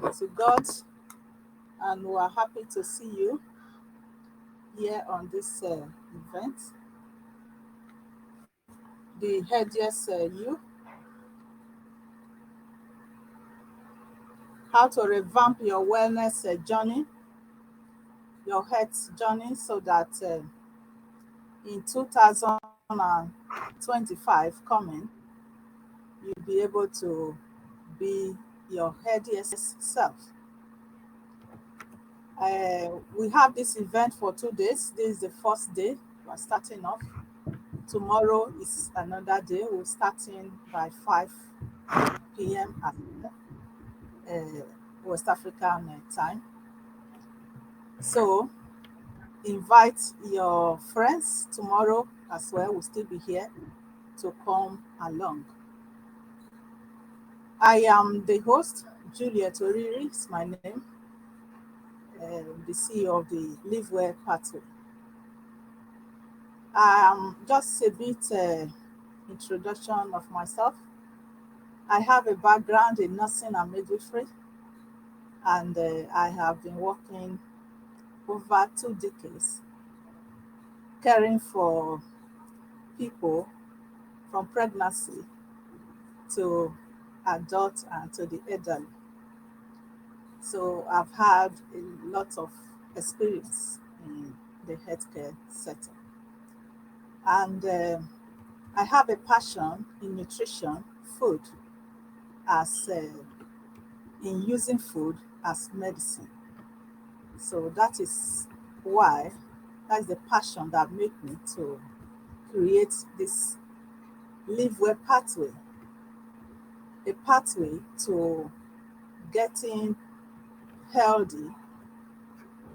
to God, and we are happy to see you here on this event, the healthiest you, how to revamp your wellness journey, your health journey, so that in 2025 coming, you'll be able to be your healthiest self. We have this event for 2 days. This is the first day. We're starting off. Tomorrow is another day. We're starting by 5 p.m. at uh, West African time. So invite your friends tomorrow as well. We'll still be here to come along. I am the host, Juliet Oriri is my name, the CEO of the Live Well Pathway. Just a bit introduction of myself. I have a background in nursing and midwifery, and I have been working over 2 decades caring for people from pregnancy to adult and to the elderly. So I've had a lot of experience in the healthcare sector. And I have a passion in nutrition, food, as in using food as medicine. So why, that's the passion that made me to create this Live Well pathway, a pathway to getting healthy,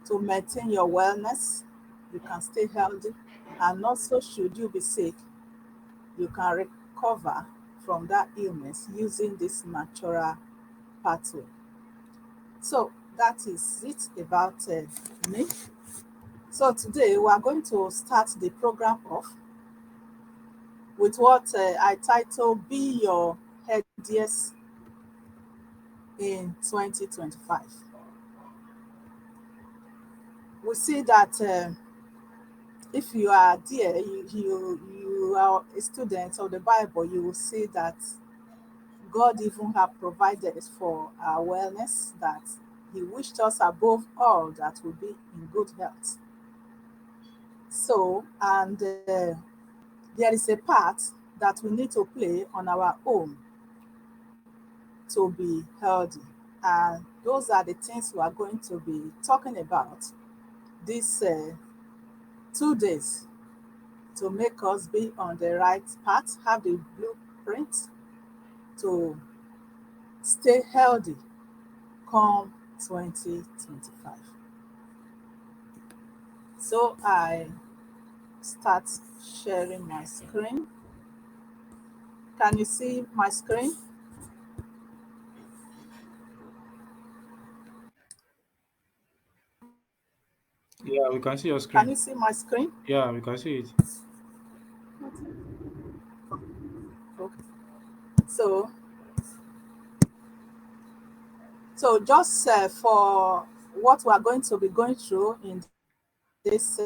to maintain your wellness. You can stay healthy, and also, should you be sick, you can recover from that illness using this natural pathway. So that is it about me. So today we are going to start the program off with what I title Be Your Healthiest in 2025. We see that if you are there, you are a student of the Bible, you will see that God even have provided for our wellness, that He wished us above all that we be in good health. So, and there is a part that we need to play on our own to be healthy. And those are the things we are going to be talking about these 2 days to make us be on the right path, have the blueprint to stay healthy come 2025. So I start sharing my screen. Can you see my screen? Yeah, we can see your Can screen. you see my screen? Yeah, we can see it. Okay. So, so just for what we are going to be going through in this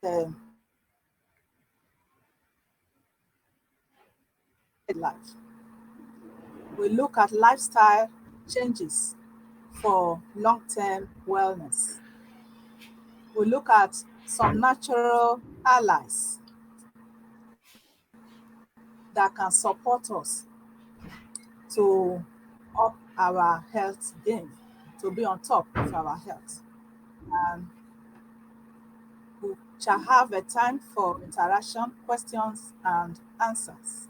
uh, life, we look at lifestyle changes for long-term wellness. We look at some natural allies that can support us to up our health game, to be on top of our health. And we shall have a time for interaction, questions, and answers.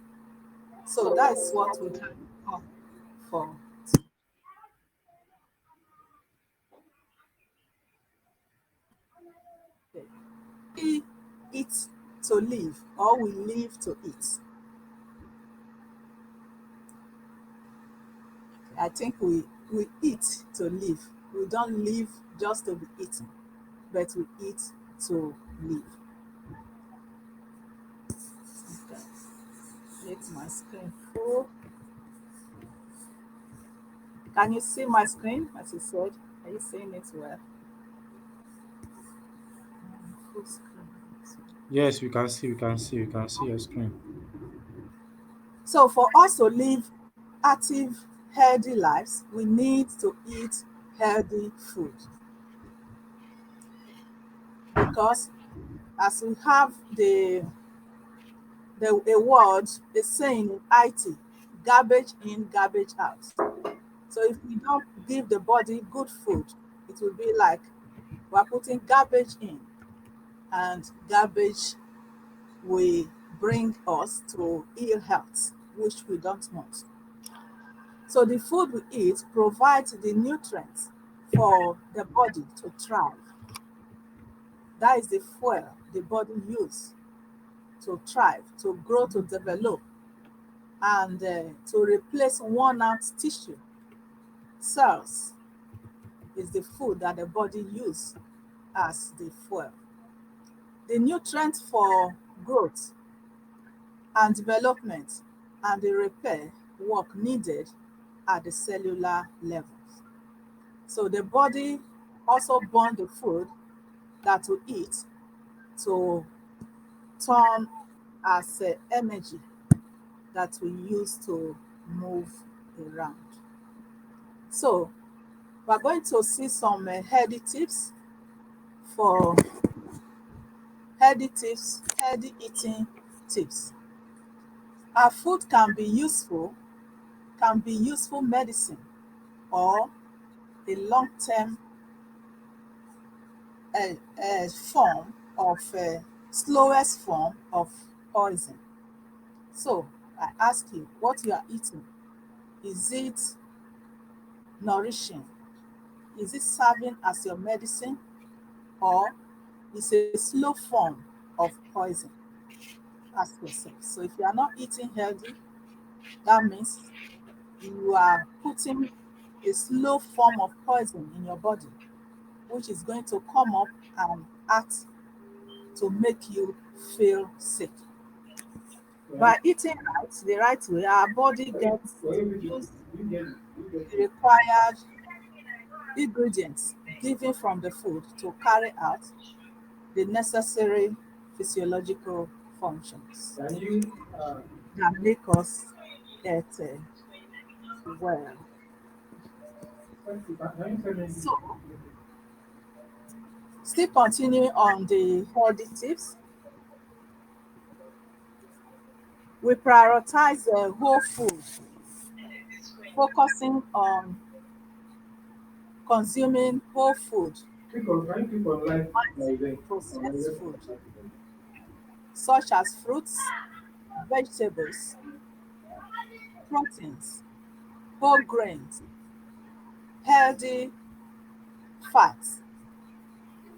So that is what we have come for. Today. We eat to live, or we live to eat. I think we eat to live. We don't live just to be eaten, but we eat to live. Okay. Make my screen full. Can you see my screen? As you said, are you seeing it well? Full screen. Yes, we can see your screen. So for us to live active, healthy lives, we need to eat healthy food because as we have the a word, a saying in IT, garbage in, garbage out. So if we don't give the body good food, it will be like we're putting garbage in, and garbage will bring us to ill health, which we don't want. So the food we eat provides the nutrients for the body to thrive. That is the fuel the body uses to thrive, to grow, to develop, and to replace worn out tissue. Cells is the food that the body uses as the fuel. The nutrients for growth and development and the repair work needed at the cellular levels. So the body also burn the food that we eat to turn as energy that we use to move around. So we're going to see some for healthy eating tips. Our food can be useful medicine or a long-term form of slowest form of poison. So I ask you, what you are eating, is it nourishing? Is it serving as your medicine or is a slow form of poison? Ask yourself. So if you are not eating healthy, that means you are putting a slow form of poison in your body, which is going to come up and act to make you feel sick. By eating right, the right way, our body gets to use the required ingredients given from the food to carry out the necessary physiological functions that make us get well. So, still continuing on the healthy tips, we prioritize whole food, focusing on consuming whole food, minus processed food, such as fruits, vegetables, proteins, whole grains, healthy fats.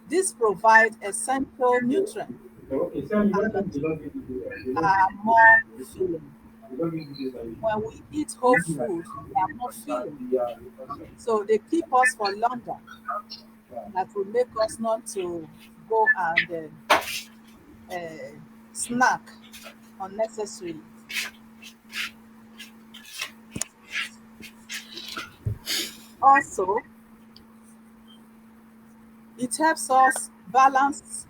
These provide essential nutrients and are more filling. When we eat whole food, they are more filling. So they keep us for longer. That will make us not to go and snack unnecessarily. Also, it helps us balancing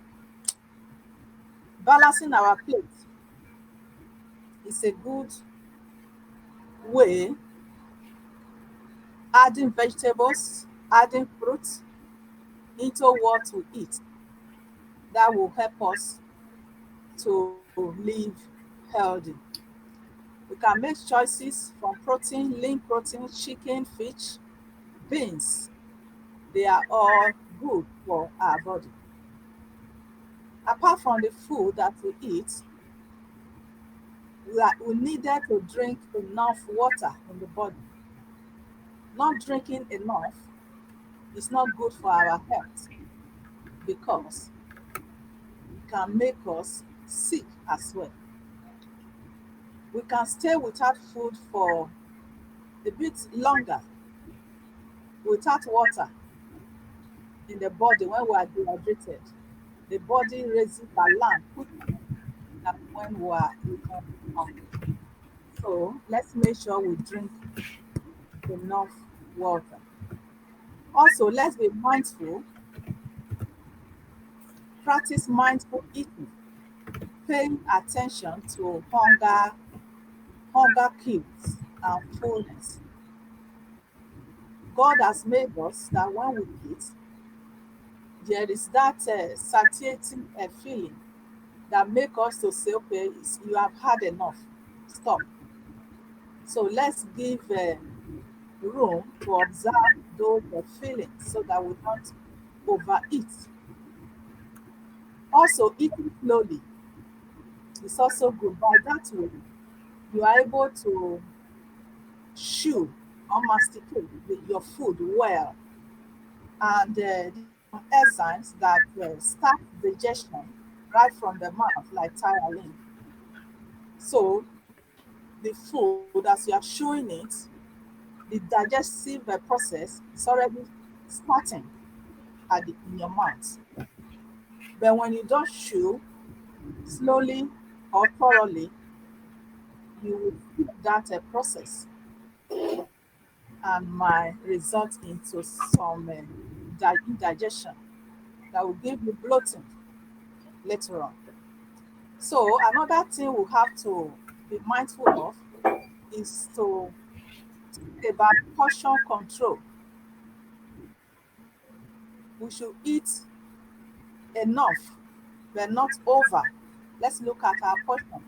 our plate. It's a good way, adding vegetables, adding fruits into what we eat. That will help us to live healthy. We can make choices from protein, lean protein, chicken, fish, beans. They are all good for our body. Apart from the food that we eat, we needed to drink enough water in the body. Not drinking enough is not good for our health because it can make us sick as well. We can stay without food for a bit longer without water in the body when we are dehydrated. The body raises alarm quickly than when we are even hungry. So let's make sure we drink enough water. Also, let's be mindful, practice mindful eating, paying attention to hunger cues, and fullness. God has made us that when we eat, there is that satiety feeling that make us to say, okay, you have had enough, stop. So let's give room to observe those feelings so that we don't overeat. Also, eating slowly is also good. By that way, you are able to chew or masticate your food well. And the enzymes that start digestion right from the mouth, like tyroline. So the food, as you are chewing it, the digestive process is already starting in your mouth. But when you don't chew slowly or thoroughly, you will skip that process and might result into some indigestion that will give you bloating later on. So another thing we have to be mindful of is to about portion control. We should eat enough, but not over. Let's look at our portion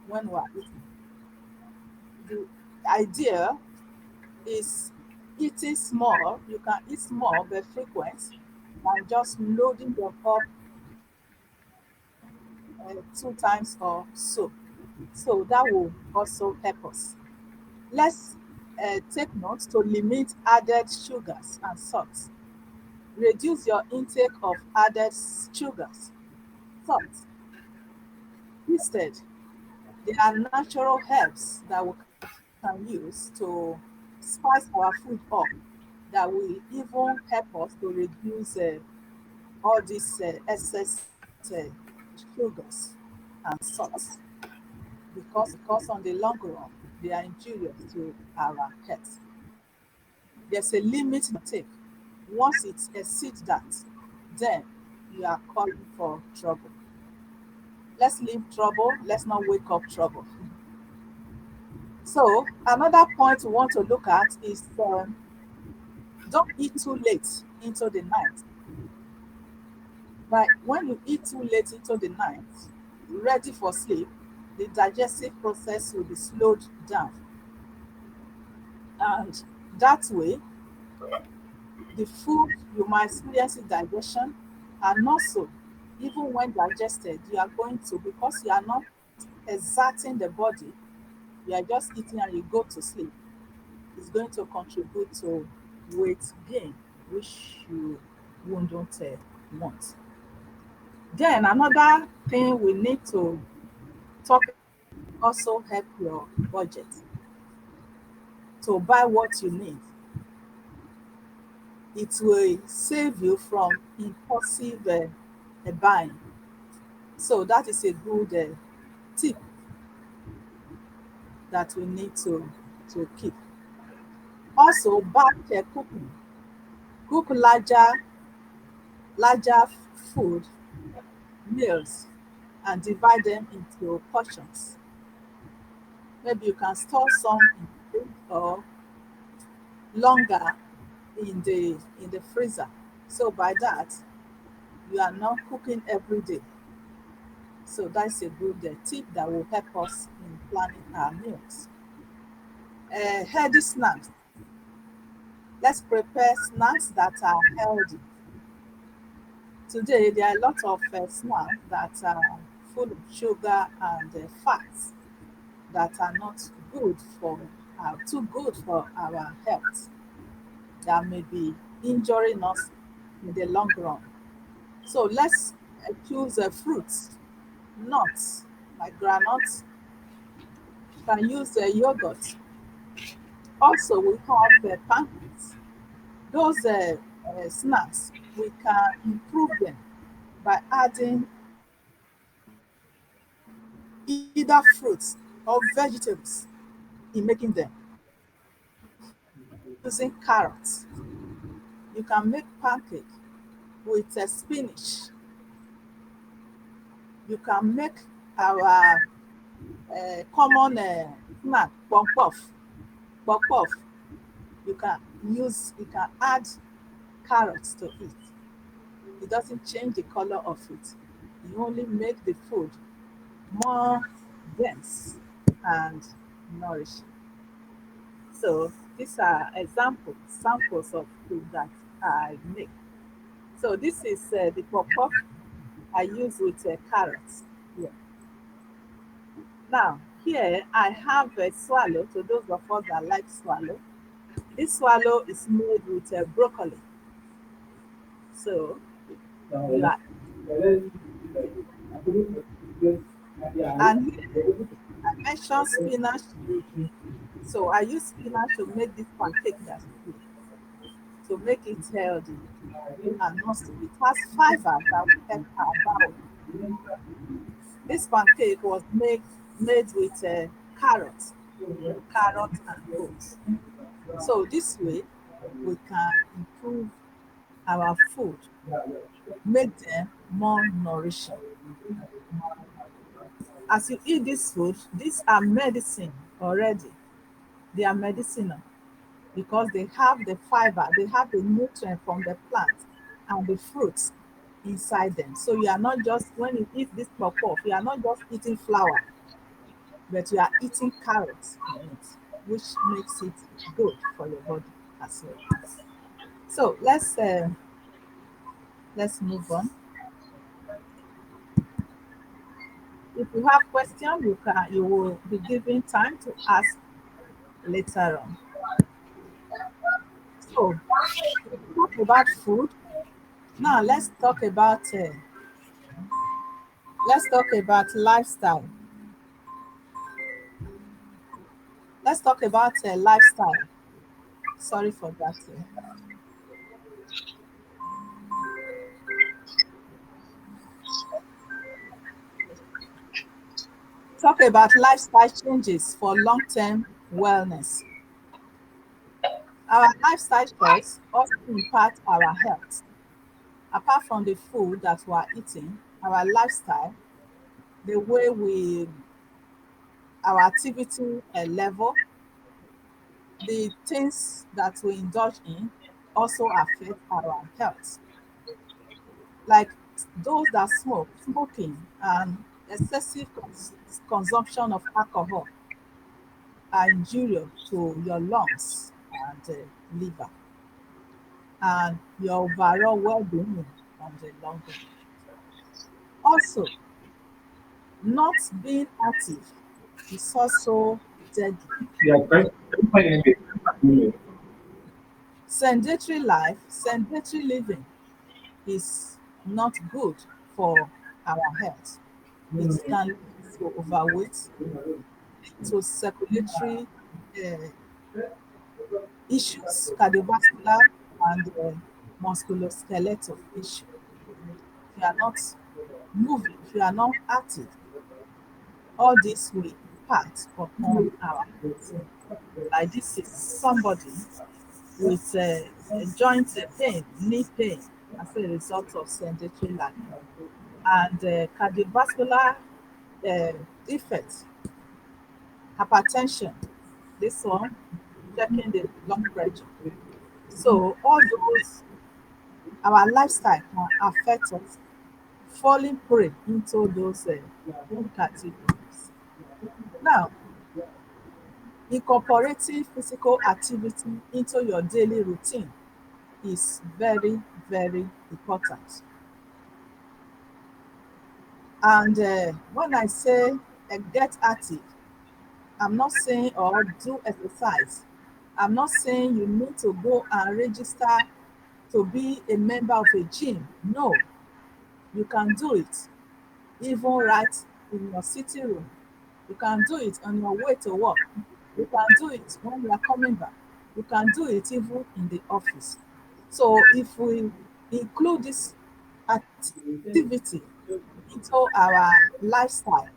when we are eating. The idea is eating small. You can eat small but frequent than just loading your cup 2 times or so. So that will also help us. Let's take note to limit added sugars and salts. Reduce your intake of added sugars, salt. Instead, there are natural herbs that we can use to spice our food up that will even help us to reduce all these excess sugars and salts because on the long run they are injurious to our health. There's a limit you take. Once it exceeds that, then you are calling for trouble. Let's leave trouble. Let's not wake up trouble. So another point we want to look at is don't eat too late into the night. But when you eat too late into the night, ready for sleep, the digestive process will be slowed down. And that way, the food you might experience indigestion, and also even when digested, you are going to, because you are not exerting the body, you are just eating and you go to sleep, it's going to contribute to weight gain, which you wouldn't want. Then another thing we need to talk about also help your budget to buy what you need. It will save you from impulsive buying. So that is a good tip that we need to keep. Also, batch cooking. Cook larger food meals and divide them into portions. Maybe you can store some in the fridge or longer in the freezer. So by that, you are not cooking every day. So that's a good tip that will help us in planning our meals. Healthy snacks. Let's prepare snacks that are healthy. Today, there are a lot of snacks that are full of sugar and fats that are not good for too good for our health. That may be injuring us in the long run. So let's choose fruits, nuts like granuts. You can use yogurt. Also, we have pancakes. Those snacks, we can improve them by adding either fruits or vegetables in making them. Using carrots, you can make pancake with spinach. You can make our common snack, puff puff. Puff puff. You can add carrots to it. It doesn't change the color of it. You only make the food more dense and nourishing. So these are samples of food that I make. So this is the pop I use with carrots. Yeah. Now here I have a swallow. To those of us that like swallow, this swallow is made with broccoli. So you are, and here I mentioned spinach. So I use spinach to make this pancake that we do, to make it healthy and also it has fiber that will help our bowel. This pancake was made with carrot and oats. So this way we can improve our food, make them more nourishing. As you eat this food, these are medicine already. They are medicinal because they have the fiber, they have the nutrient from the plant and the fruits inside them. So you are not just when you eat this puff, you are not just eating flour, but you are eating carrots in it, which makes it good for your body as well. So let's move on. If you have questions, you will be given time to ask later on. So we talk about food. Now let's talk about lifestyle. Let's talk about lifestyle. Sorry for that. Talk about lifestyle changes for long-term wellness. Our lifestyle choice also impact our health. Apart from the food that we are eating, our lifestyle, the way our activity level, the things that we indulge in also affect our health. Like those that smoking and excessive consumption of alcohol are injurious to your lungs and liver and your overall well-being on the long run. Also, not being active is also deadly. Yeah, can you find any Sedentary living is not good for our health. It can lead to overweight, to circulatory uh, issues, cardiovascular and musculoskeletal issue. If you are not moving, if you are not active, all this will impact upon our health. Like this is somebody with a joint pain, knee pain as a result of sedentary life and cardiovascular uh, defects, hypertension, this one, checking the blood pressure. So all those, our lifestyle can affect us falling prey into those categories. Now, incorporating physical activity into your daily routine is very, very important. And when I say get active, I'm not saying or do exercise. I'm not saying you need to go and register to be a member of a gym. No, you can do it even right in your sitting room. You can do it on your way to work. You can do it when you are coming back. You can do it even in the office. So if we include this activity into our lifestyle,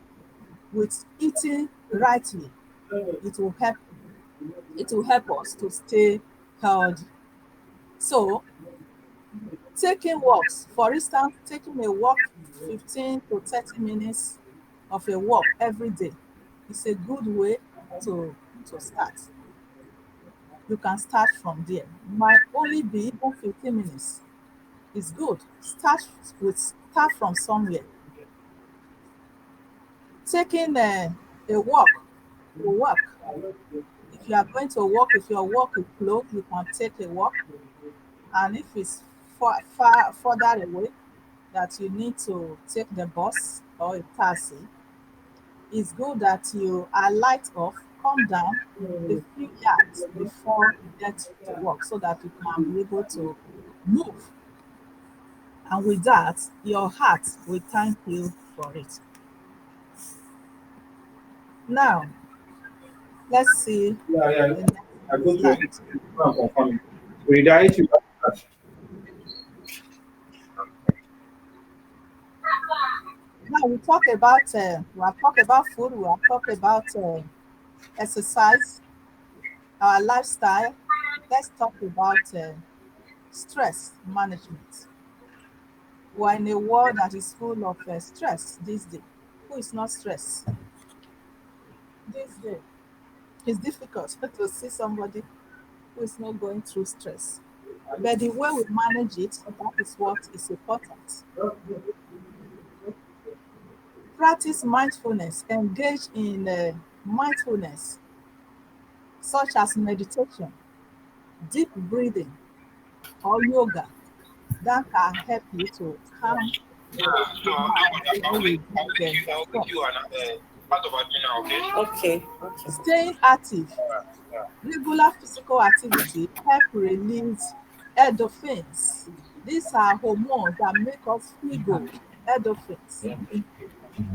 With eating rightly, it will help it will help us to stay healthy. So taking walks, for instance, taking a walk 15 to 30 minutes of a walk every day is a good way to start. You can start from there. Might only be even 15 minutes. It's good. Start from somewhere. Taking a walk to work. If you are going to work, if your work is close, you can take a walk. And if it's far further away that you need to take the bus or a taxi, it's good that you are light off, come down a few yards before you get to work so that you can be able to move. And with that, your heart will thank you for it. Now, let's see Yeah, yeah. the next I go through slide. it and confirm it. So you diet you have Now we have talked about food, we have talked about exercise, our lifestyle. Let's talk about stress management. We're in a world that is full of stress these days. Who is not stressed these days? It's difficult to see somebody who is not going through stress. But the way we manage it, that is what is important. Practice mindfulness, engage in mindfulness, such as meditation, deep breathing, or yoga. That can help you to calm your mind when you get stressed. Part of our dinner, okay? Okay, okay. Staying active, regular physical activity help release endorphins. These are hormones that make us feel good. Endorphins.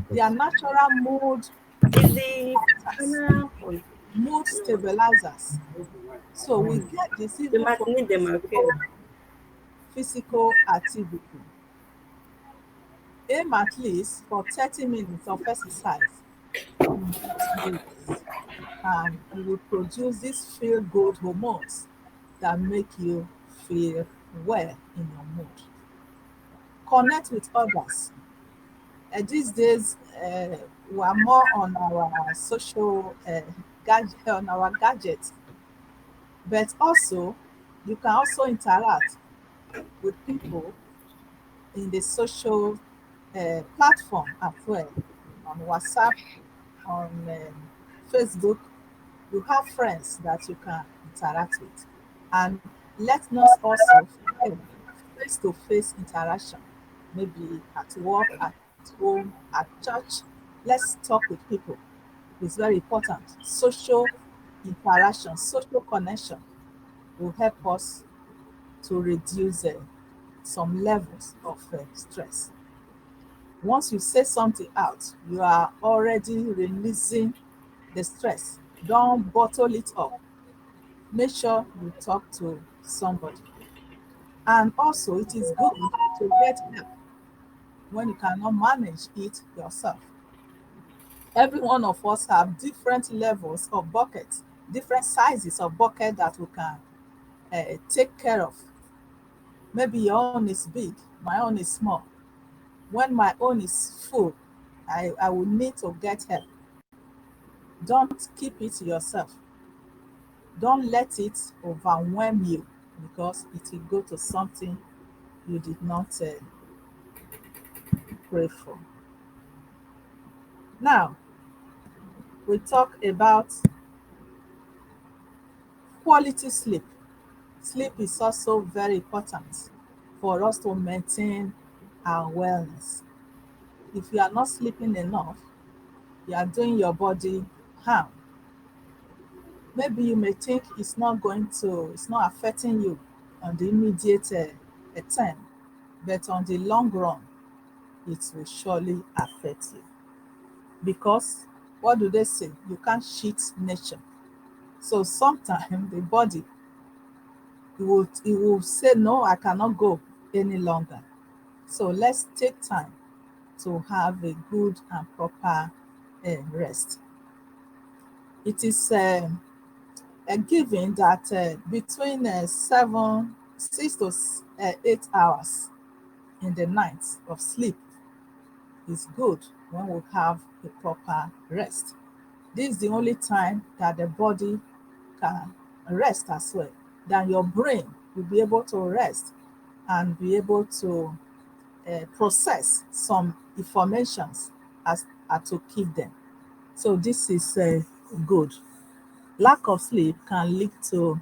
They are natural mood Is the boosters, final one? mood No. stabilizers. So we get this The even from matinee, the marquee. physical activity. Aim at least for 30 minutes of exercise in just weeks, and you will produce these feel good hormones that make you feel well in your mood. Connect with others. These days, we are more on our social on our gadgets, but also you can also interact with people in the social platform as well, on WhatsApp, on Facebook. You have friends that you can interact with. And let us also forget face to face interaction, maybe at work, at home, at church. Let's talk with people. It's very important. Social interaction, social connection will help us to reduce some levels of stress. Once you say something out, you are already releasing the stress. Don't bottle it up. Make sure you talk to somebody. And also, it is good to get help when you cannot manage it yourself. Every one of us have different levels of buckets, different sizes of bucket that we can take care of. Maybe your own is big, my own is small. When my own is full, I will need to get help. Don't keep it to yourself. Don't let it overwhelm you because it will go to something you did not pray for. Now, we talk about quality sleep. Sleep is also very important for us to maintain our wellness. If you are not sleeping enough, you are doing your body harm. Maybe you may think it's not affecting you on the immediate time, but on the long run, it will surely affect you. Because what do they say? You can't cheat nature. So sometimes the body it will say no, I cannot go any longer. So let's take time to have a good and proper rest. It is a given that between 6 to 8 hours in the night of sleep is good when we have a proper rest. This is the only time that the body can rest as well. Then your brain will be able to rest and be able to process some informations as to keep them. So this is good. Lack of sleep can lead to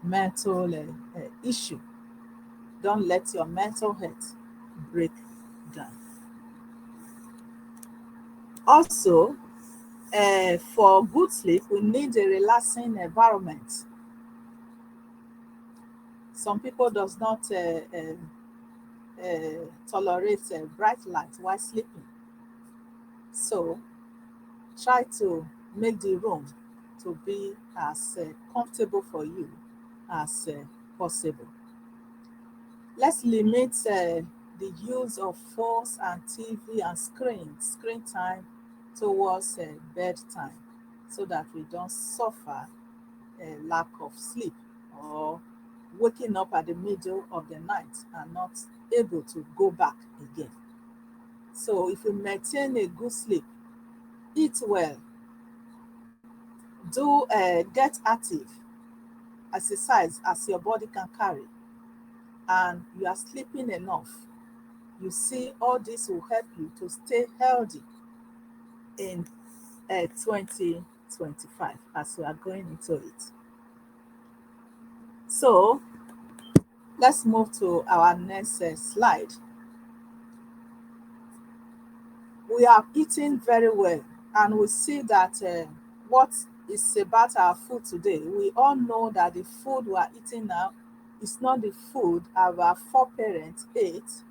mental issue. Don't let your mental health break down. Also, for good sleep, we need a relaxing environment. Some people does not tolerate bright light while sleeping. So try to make the room to be as comfortable for you as possible. Let's limit the use of phones and TV and screen time towards bedtime so that we don't suffer a lack of sleep or waking up at the middle of the night and not able to go back again. So if you maintain a good sleep, eat well, do get active, exercise as your body can carry, and you are sleeping enough, you see all this will help you to stay healthy in 2025 as we are going into it. So let's move to our next slide. We are eating very well, and we see that what is about our food today. We all know that the food we are eating now is not the food our foreparents ate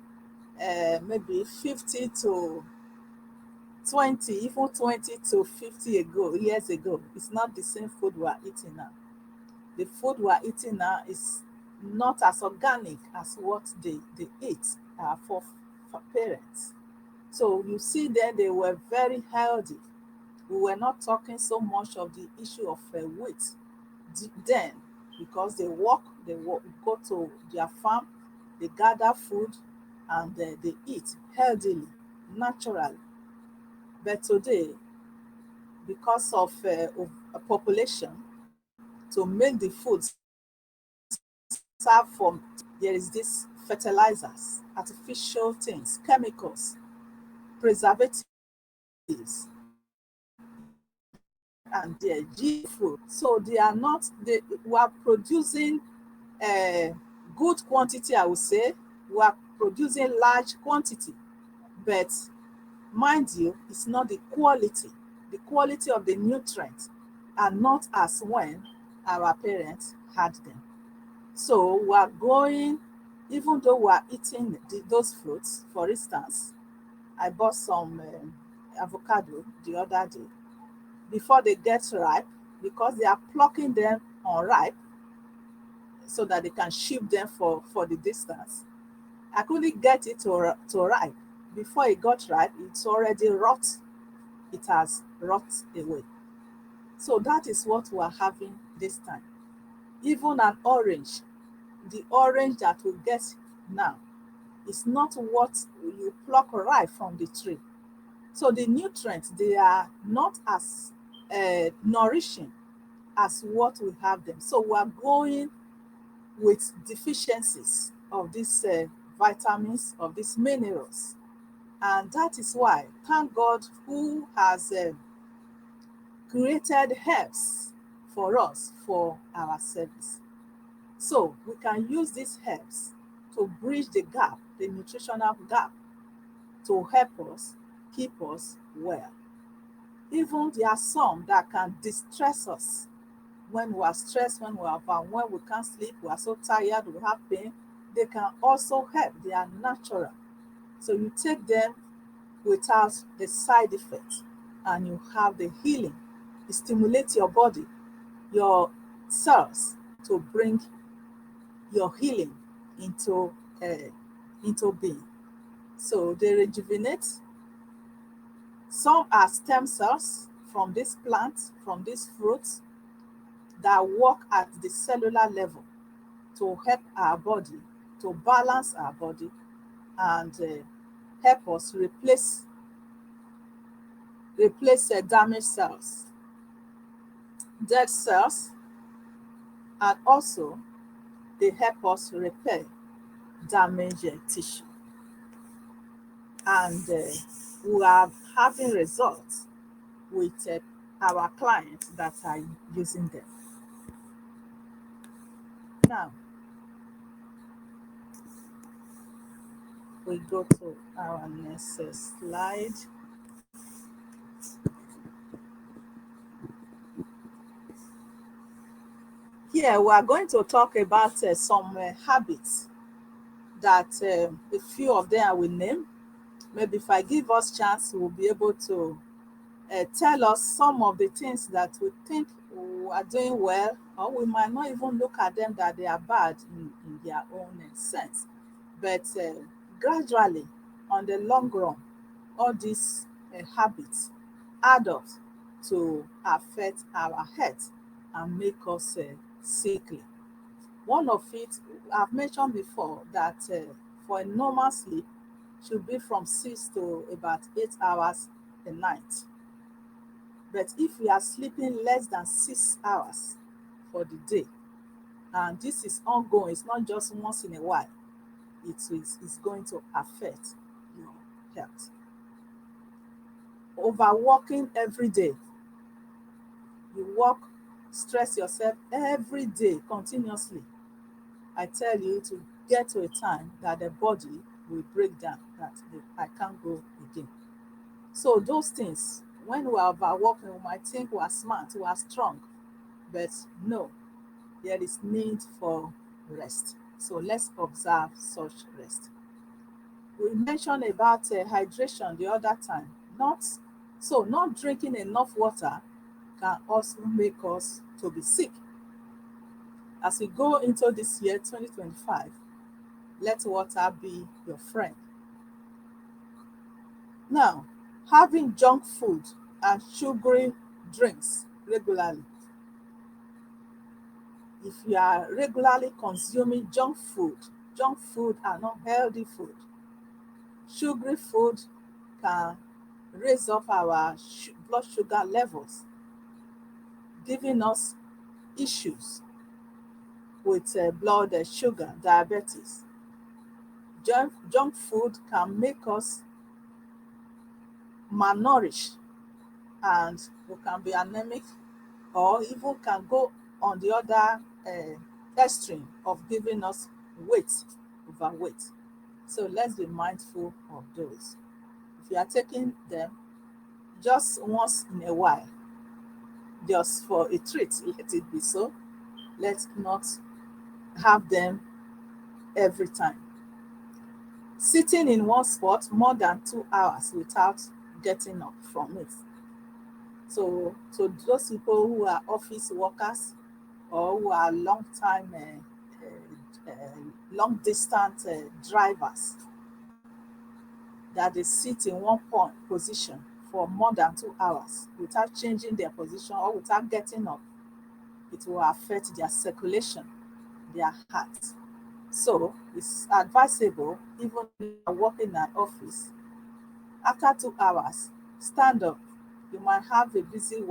maybe 50 to 20, even 20 to 50 years ago. It's not the same food we are eating now. The food we are eating now is not as organic as what they ate our foreparents. So you see then they were very healthy. We were not talking so much of the issue of weight then because they go to their farm, they gather food and they eat healthily, naturally. But today, because of a population, to make the food serve for there is this fertilizers, artificial things, chemicals, preservatives here and there, GM food. So they are not, they were producing a good quantity, I would say. We are producing large quantity, but mind you, it's not the quality. The quality of the nutrients are not as when our parents had them. So we are going, even though we are eating those fruits, for instance, I bought some avocado the other day. Before they get ripe, because they are plucking them unripe so that they can ship them for the distance. I couldn't get it to ripe. Before it got ripe, it's already rot. It has rot away. So that is what we are having this time. Even an orange, the orange that we get now is not what you pluck ripe from the tree. So the nutrients, they are not as nourishing as what we have them. So we are going with deficiencies of these vitamins, of these minerals. And that is why, thank God who has created herbs for us for our service. So we can use these herbs to bridge the gap, the nutritional gap, to help us keep us well. Even there are some that can distress us when we are stressed, when we are overwhelmed, when we can't sleep, we are so tired, we have pain. They can also help. They are natural. So you take them without the side effects and you have the healing. It stimulates your body, your cells to bring your healing into being. So they rejuvenate, Some are stem cells from this plant, from these fruits, that work at the cellular level to help our body, to balance our body, and help us replace damaged cells, dead cells, and also they help us repair damaged tissue. And we are having results with our clients that are using them. Now, we go to our next slide. Here, we are going to talk about some habits that a few of them I will name. Maybe if I give us chance, we'll be able to tell us some of the things that we think we are doing well, or we might not even look at them that they are bad in their own sense. But gradually, on the long run, all these habits add up to affect our health and make us sickly. One of it, I've mentioned before that for a normal sleep should be from 6 to about 8 hours a night. But if we are sleeping less than 6 hours for the day, and this is ongoing, it's not just once in a while, it's going to affect your health. Overworking every day. You work, stress yourself every day continuously. I tell you to get to a time that the body will break down, that I can't go again. So those things, when we are overworking, we might think we are smart, we are strong, but no, there is need for rest. So let's observe such rest. We mentioned about hydration the other time. Not drinking enough water can also make us to be sick. As we go into this year 2025, let water be your friend. Now, having junk food and sugary drinks regularly. If you are regularly consuming junk food are not healthy food. Sugary food can raise up our blood sugar levels, giving us issues with blood sugar, diabetes. Junk food can make us malnourished and we can be anemic, or even can go on the other extreme of giving us weight, overweight. So let's be mindful of those. If you are taking them just once in a while, just for a treat, let it be so. Let's not have them every time. Sitting in one spot more than 2 hours without getting up from it. So those people who are office workers or who are long distance drivers, that they sit in one point position for more than 2 hours without changing their position or without getting up, it will affect their circulation, their heart. So it's advisable, even if you are working in an office, after 2 hours, stand up. You might have a busy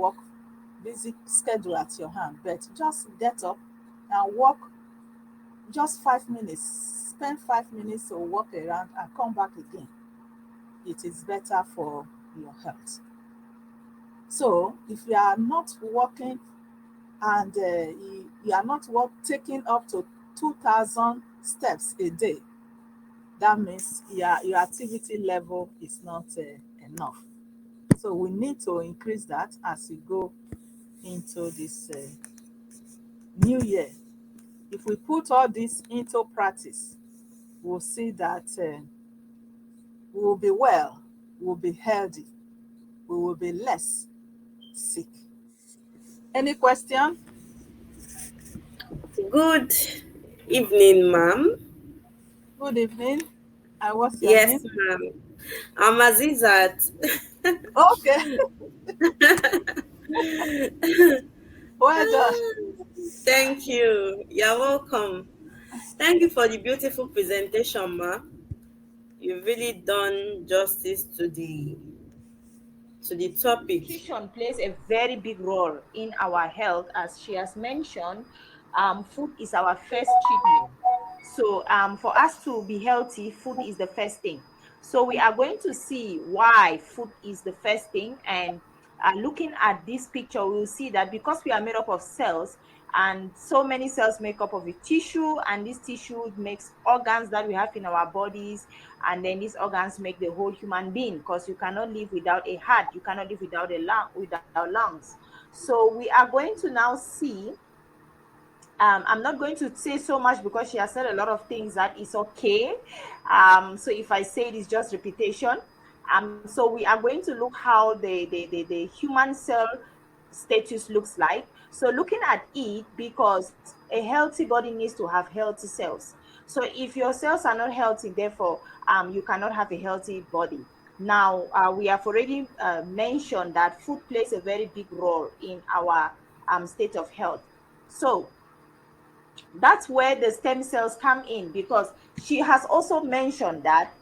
schedule at your hand, but just get up and walk just 5 minutes. Spend 5 minutes to walk around and come back again. It is better for your health. So if you are not walking and you are not taking up to 2,000 steps a day, that means your activity level is not enough. So we need to increase that as we go into this new year. If we put all this into practice, we'll see that we will be well, we will be healthy, we will be less sick. Any question? Good evening, ma'am. Good evening. And what's your Yes, name? ma'am. I'm Azizat. Okay, well done. Thank you. You're welcome. Thank you for the beautiful presentation, ma. You've really done justice to the topic. Nutrition plays a very big role in our health, as she has mentioned. Food is our first treatment. So, for us to be healthy, food is the first thing. So, we are going to see why food is the first thing. And looking at this picture, we will see that because we are made up of cells, and so many cells make up of a tissue, and this tissue makes organs that we have in our bodies, and then these organs make the whole human being, because you cannot live without a heart, you cannot live without a lung, without lungs. So we are going to now see, I'm not going to say so much because she has said a lot of things that is okay. So if I say it is just repetition. So we are going to look how the human cell status looks like. So looking at it, because a healthy body needs to have healthy cells. So if your cells are not healthy, therefore, you cannot have a healthy body. Now, we have already mentioned that food plays a very big role in our state of health. So that's where the stem cells come in, because she has also mentioned that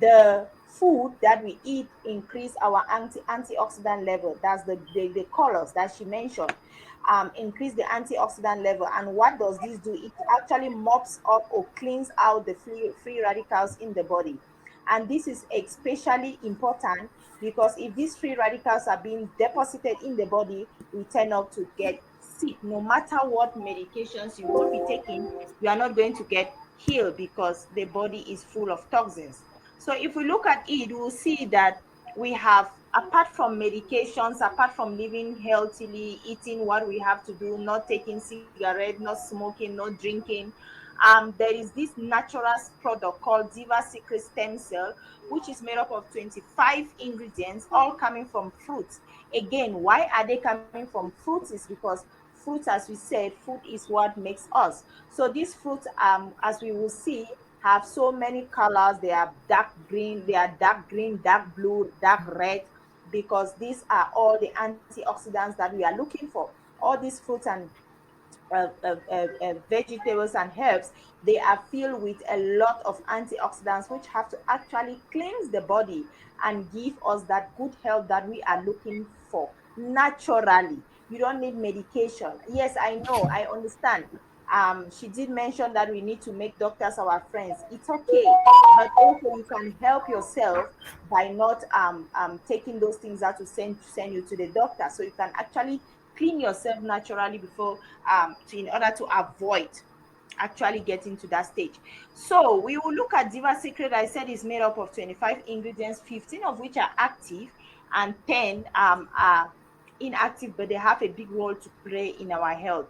the food that we eat increase our antioxidant level. That's the colors that she mentioned, increase the antioxidant level. And what does this do? It actually mops up or cleans out the free radicals in the body. And this is especially important because if these free radicals are being deposited in the body, we tend not to get sick. No matter what medications you could be taking, you are not going to get healed because the body is full of toxins. So if we look at it, we'll see that we have, apart from medications, apart from living healthily, eating what we have to do, not taking cigarette, not smoking, not drinking, there is this natural product called Diva Secret Stem Cell, which is made up of 25 ingredients, all coming from fruits. Again, why are they coming from fruits? Is because fruits, as we said, food is what makes us. So these fruits, as we will see, have so many colors. They are dark green, they are dark green, dark blue, dark red, because these are all the antioxidants that we are looking for. All these fruits and vegetables and herbs, they are filled with a lot of antioxidants, which have to actually cleanse the body and give us that good health that we are looking for naturally. You don't need medication. Yes, I know, I understand. She did mention that we need to make doctors our friends. It's okay, but also you can help yourself by not taking those things out to send you to the doctor. So you can actually clean yourself naturally before in order to avoid actually getting to that stage. So we will look at Diva Secret. I said is made up of 25 ingredients, 15 of which are active and 10 are inactive, but they have a big role to play in our health.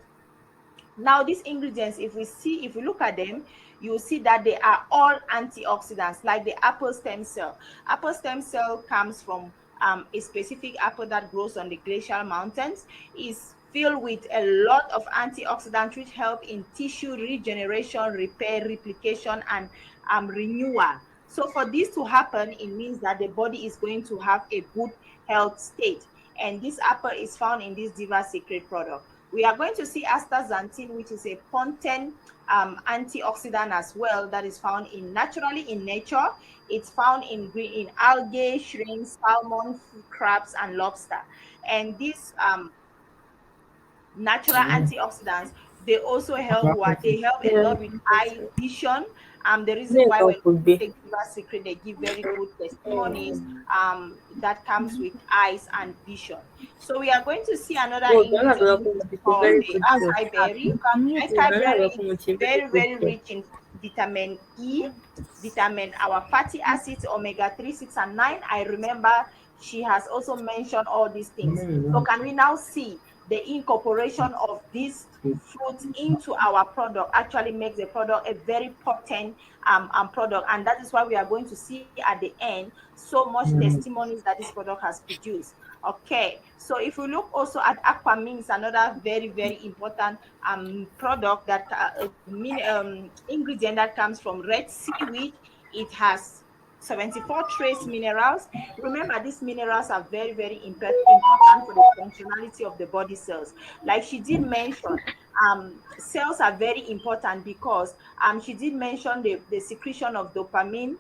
Now, these ingredients, if we look at them, you will see that they are all antioxidants, like the apple stem cell. Apple stem cell comes from a specific apple that grows on the glacial mountains. Is filled with a lot of antioxidants which help in tissue regeneration, repair, replication, and renewal. So for this to happen, it means that the body is going to have a good health state. And this apple is found in this Diva Secret product. We are going to see astaxanthin, which is a potent antioxidant as well, that is found in naturally in nature. It's found in green in algae, shrimp, salmon, crabs, and lobster. And these natural antioxidants, they also help what they help a Yeah, lot with eye vision. The reason make why up when could people be. take Viva Secret, they give very good testimonies that comes with eyes and vision. So we are going to see another Oh, banana ingredient which is locomotive is called very the good too. As acai that, berry. you can mute Yeah, it. Acai banana berry is locomotive very very, good very too. rich in vitamin E, vitamin, our fatty acids, omega 3, 6, and 9. I remember she has also mentioned all these things. So can we now see the incorporation of these fruits into our product actually makes the product a very potent product, and that is why we are going to see at the end so much testimonies that this product has produced. Okay, so if we look also at aquamins, another very, very important product that ingredient that comes from red seaweed. It has 74 trace minerals. Remember, these minerals are very, very important for the functionality of the body cells. Like she did mention, cells are very important because she did mention the secretion of dopamine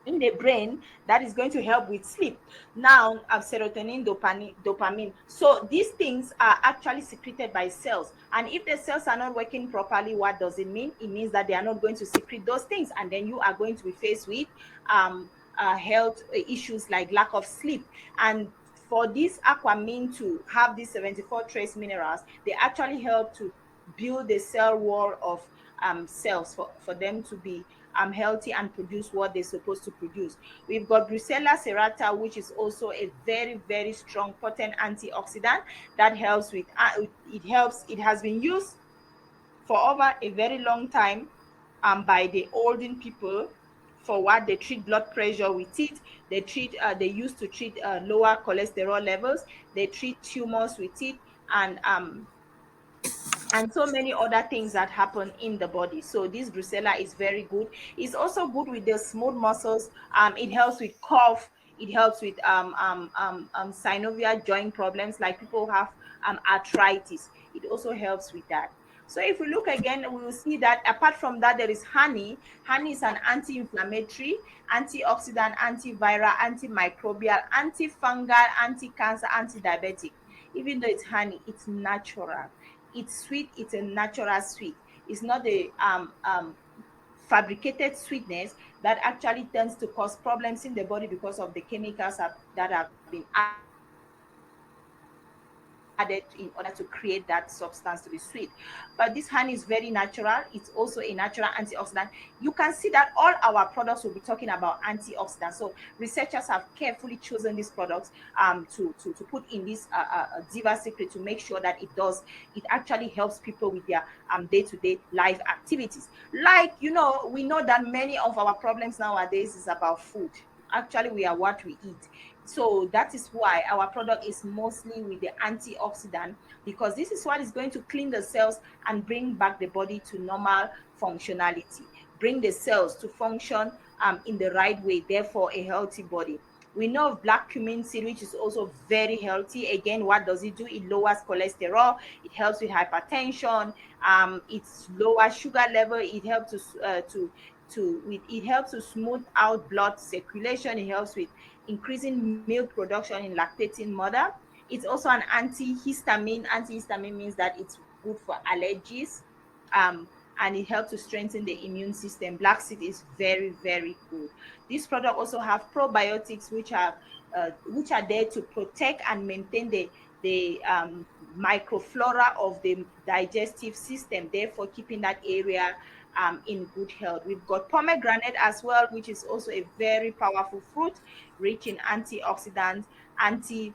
in the brain that is going to help with sleep. Now, serotonin, dopamine. So these things are actually secreted by cells. And if the cells are not working properly, what does it mean? It means that they are not going to secrete those things, and then you are going to be faced with um, health issues like lack of sleep. And for this aquamine to have these 74 trace minerals, they actually help to build the cell wall of cells for them to be healthy and produce what they're supposed to produce. We've got Brucella serrata, which is also a very, very strong, potent antioxidant that helps with, it has been used for over a very long time by the olden people for what they treat blood pressure with it. They used to treat lower cholesterol levels. They treat tumors with it, and so many other things that happen in the body. So this brucella is very good. It's also good with the smooth muscles. It helps with cough. It helps with synovial joint problems, like people who have arthritis. It also helps with that. So if we look again, we will see that apart from that, there is honey. Honey is an anti-inflammatory, antioxidant, antiviral, antimicrobial, antifungal, anti-cancer, anti-diabetic. Even though it's honey, it's natural, it's sweet, it's a natural sweet. It's not a fabricated sweetness that actually tends to cause problems in the body because of the chemicals that have been added in order to create that substance to be sweet. But this honey is very natural. It's also a natural antioxidant. You can see that all our products will be talking about antioxidants. So researchers have carefully chosen these products to put in this Diva Secret to make sure that it actually helps people with their day-to-day life activities. Like, we know that many of our problems nowadays is about food. Actually, we are what we eat. So that is why our product is mostly with the antioxidant, because this is what is going to clean the cells and bring back the body to normal functionality, bring the cells to function in the right way, therefore a healthy body. We know of black cumin seed, which is also very healthy. Again, what does it do? It lowers cholesterol. It helps with hypertension. It's lower sugar level. It helps it helps to smooth out blood circulation. It helps with increasing milk production in lactating mother. It's also an antihistamine. Antihistamine means that it's good for allergies. Um, and it helps to strengthen the immune system. Black seed is very, very good. This product also have probiotics, which are there to protect and maintain the microflora of the digestive system, therefore keeping that area in good health. We've got pomegranate as well, which is also a very powerful fruit, rich in antioxidants, anti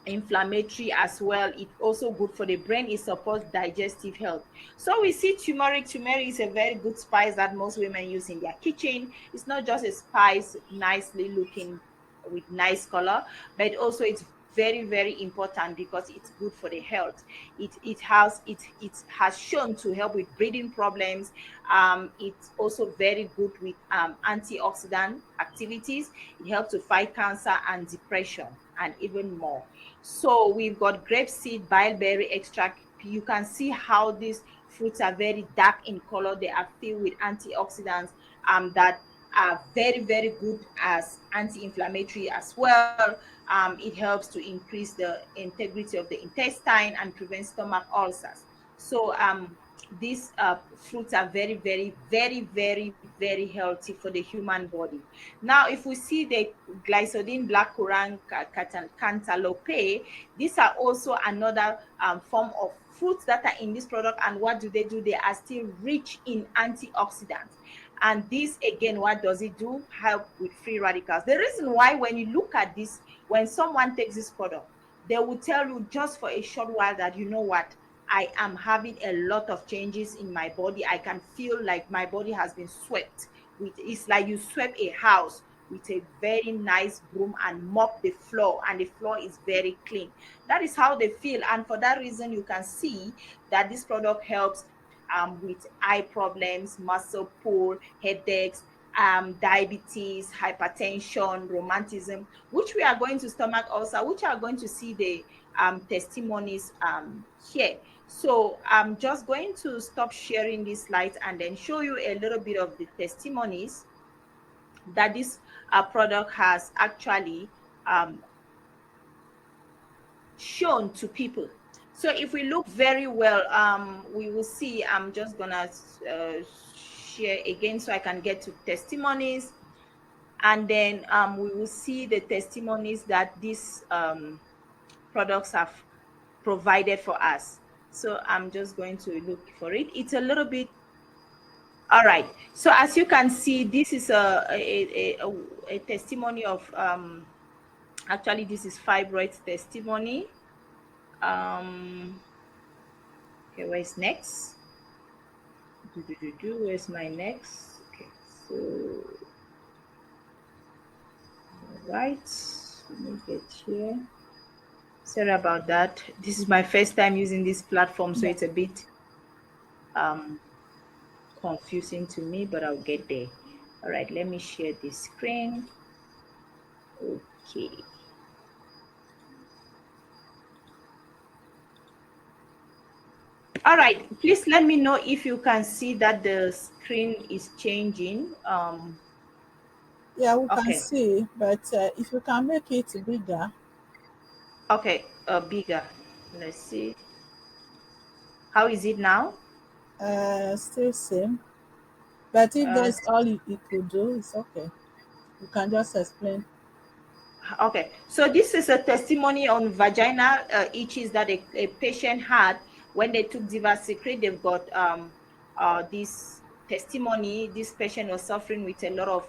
inflammatory as well. It's also good for the brain. It supports digestive health. So we see turmeric. Turmeric is a very good spice that most women use in their kitchen. It's not just a spice nicely looking with nice color, but also it's very, very important because it's good for the health. It has shown to help with breathing problems. It's also very good with antioxidant activities. It helps to fight cancer and depression and even more. So we've got grapeseed, bilberry extract. You can see how these fruits are very dark in color. They are filled with antioxidants that are very, very good as anti-inflammatory as well. It helps to increase the integrity of the intestine and prevent stomach ulcers. So these fruits are very, very, very, very, very healthy for the human body. Now, if we see the glycodine, blackcurrant, cantaloupe, these are also another form of fruits that are in this product. And what do? They are still rich in antioxidants. And this again, what does it do? Help with free radicals. The reason why, when you look at this, when someone takes this product, they will tell you just for a short while that, you know what, I am having a lot of changes in my body. I can feel like my body has been swept with, it's like you swept a house with a very nice broom and mop the floor, and the floor is very clean. That is how they feel. And for that reason, you can see that this product helps with eye problems, muscle pull, headaches, diabetes, hypertension, rheumatism, which we are going to stomach ulcer, which are going to see the testimonies here. So I'm just going to stop sharing this slide and then show you a little bit of the testimonies that this product has actually shown to people. So if we look very well, we will see, I'm just gonna share again so I can get to testimonies, and then we will see the testimonies that these products have provided for us. So I'm just going to look for it. It's a little bit, all right. So as you can see, this is a testimony of actually this is fibroid testimony. Okay, where's next? Where's my next? Okay, so all right, let me get here. Sorry about that. This is my first time using this platform, so Yeah. it's a bit confusing to me, but I'll get there. All right, let me share this screen. Okay. All right, please let me know if you can see that the screen is changing. Yeah, we can Okay, see, but if you can make it bigger, okay, bigger. Let's see. How is it now? still same. But if Uh, that's all you could do, it's okay. You can just explain. Okay, so this is a testimony on vaginal itches that a patient had when they took Diva Secret. They've got this testimony. This patient was suffering with a lot of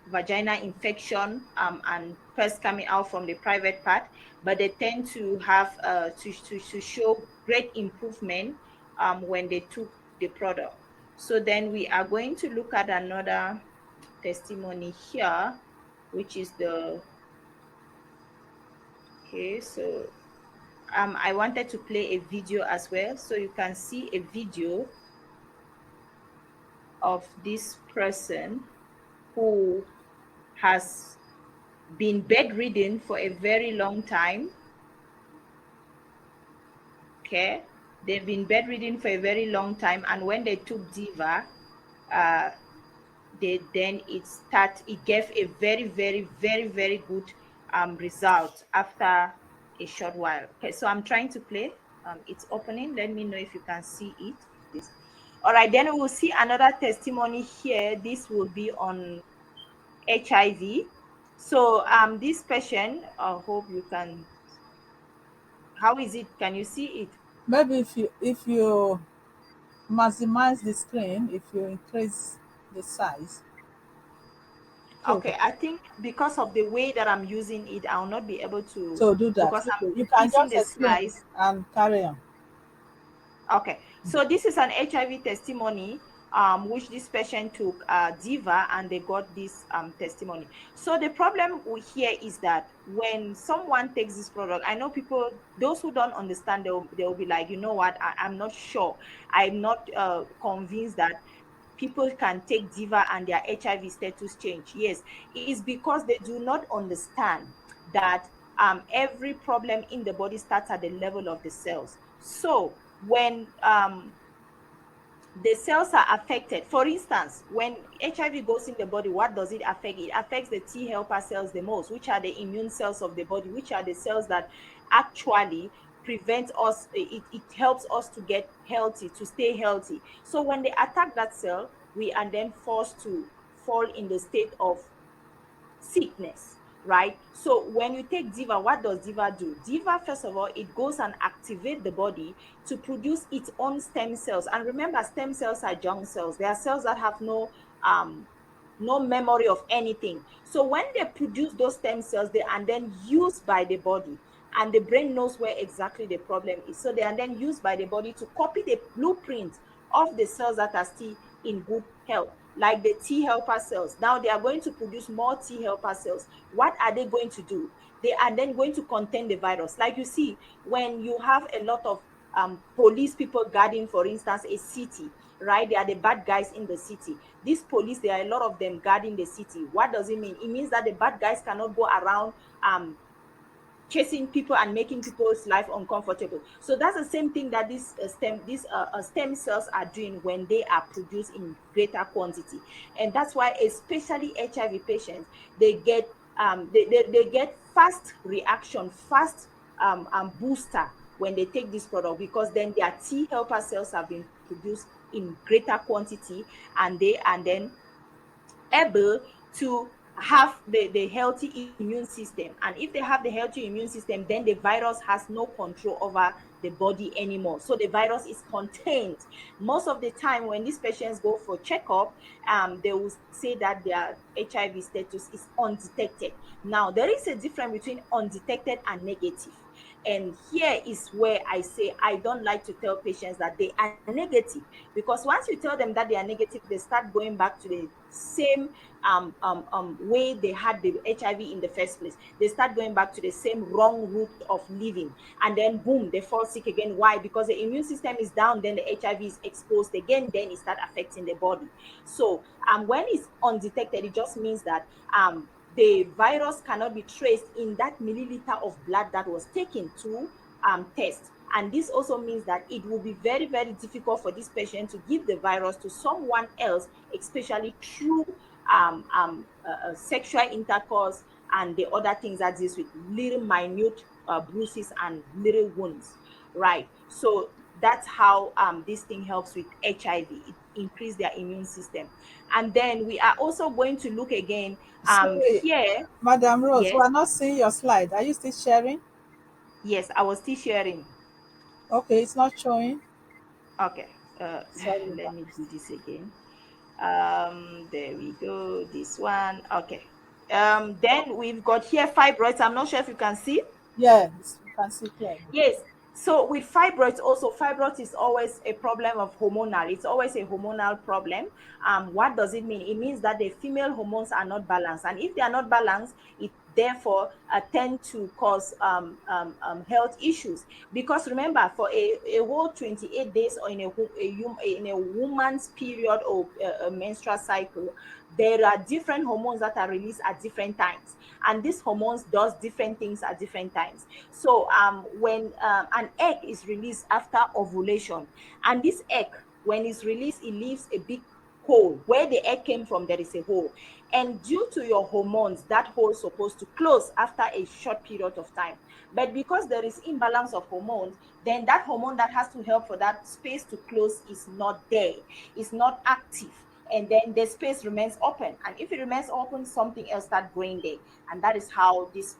vaginal infection and pus coming out from the private part, but they tend to have to show great improvement when they took the product. So then we are going to look at another testimony here, which is the okay. So I wanted to play a video as well, so you can see a video of this person who has been bedridden for a very long time. Okay, they've been bedridden for a very long time, and when they took Diva, uh, it gave a very good result after a short while. Okay, so I'm trying to play. It's opening. Let me know if you can see it, please. All right, then we will see another testimony here. This will be on HIV. So this patient, I hope you can. How is it? Can you see it? Maybe if you maximize the screen, if you increase the size, okay. Okay, I think because of the way that I'm using it, I'll not be able to, So do that. because I'm Okay, you can using just the explain slides. and carry on. Okay, so this is an HIV testimony, which this patient took Diva, and they got this testimony. So the problem here is that when someone takes this product, I know people, those who don't understand, they'll be like, you know what, I'm not sure. I'm not convinced that people can take Diva and their HIV status change. Yes, it is because they do not understand that every problem in the body starts at the level of the cells. So when the cells are affected, for instance, when HIV goes in the body, what does it affect? It affects the T helper cells the most, which are the immune cells of the body, which are the cells that actually prevent us, it helps us to get healthy, to stay healthy. So when they attack that cell, we are then forced to fall in the state of sickness, right? So when you take Diva, what does Diva do? Diva, first of all, it goes and activate the body to produce its own stem cells. And remember, stem cells are junk cells. They are cells that have no memory of anything. So when they produce those stem cells, they are then used by the body, and the brain knows where exactly the problem is. So they are then used by the body to copy the blueprint of the cells that are still in good health, like the T helper cells. Now they are going to produce more T helper cells. What are they going to do? They are then going to contain the virus. Like you see, when you have a lot of police people guarding, for instance, a city, right? They are the bad guys in the city. These police, there are a lot of them guarding the city. What does it mean? It means that the bad guys cannot go around chasing people and making people's life uncomfortable. So that's the same thing that these stem cells are doing when they are produced in greater quantity. And that's why especially HIV patients, they get they get fast reaction, fast booster when they take this product, because then their T helper cells have been produced in greater quantity, and then able to have the healthy immune system. And if they have the healthy immune system, then the virus has no control over the body anymore. So the virus is contained. Most of the time when these patients go for checkup, they will say that their HIV status is undetected. Now there is a difference between undetected and negative. And here is where I say I don't like to tell patients that they are negative, because once you tell them that they are negative, they start going back to the same way they had the HIV in the first place. They start going back to the same wrong route of living, and then boom, they fall sick again. Why? Because the immune system is down, then the HIV is exposed again, then it start affecting the body. So when it's undetected, it just means that the virus cannot be traced in that milliliter of blood that was taken to test. And this also means that it will be very, very difficult for this patient to give the virus to someone else, especially through sexual intercourse and the other things that deals with little minute bruises and little wounds, right? So that's how this thing helps with HIV. It increase their immune system. And then we are also going to look again Sorry, here. Madam Rose, we Yes, are not seeing your slide. Are you still sharing? yes, I was still sharing. Okay, it's not showing. Okay, Sorry let about me this. do this again. There we go. This one. Okay. Then we've got here fibroids. I'm not sure if you can see. Yes, you can see clearly. Yes. So with fibroids, also fibroids is always a problem of hormonal. It's always a hormonal problem. What does it mean? It means that the female hormones are not balanced, and if they are not balanced, it therefore tend to cause health issues. Because remember, for a whole 28 days, or in a woman's period, or a menstrual cycle, there are different hormones that are released at different times, and these hormones does different things at different times. So when an egg is released after ovulation, and this egg, when it's released, it leaves a big hole. Where the egg came from, there is a hole. And due to your hormones, that hole is supposed to close after a short period of time. But because there is imbalance of hormones, then that hormone that has to help for that space to close is not there. It's not active. And then the space remains open. And if it remains open, something else start growing there. And that is how these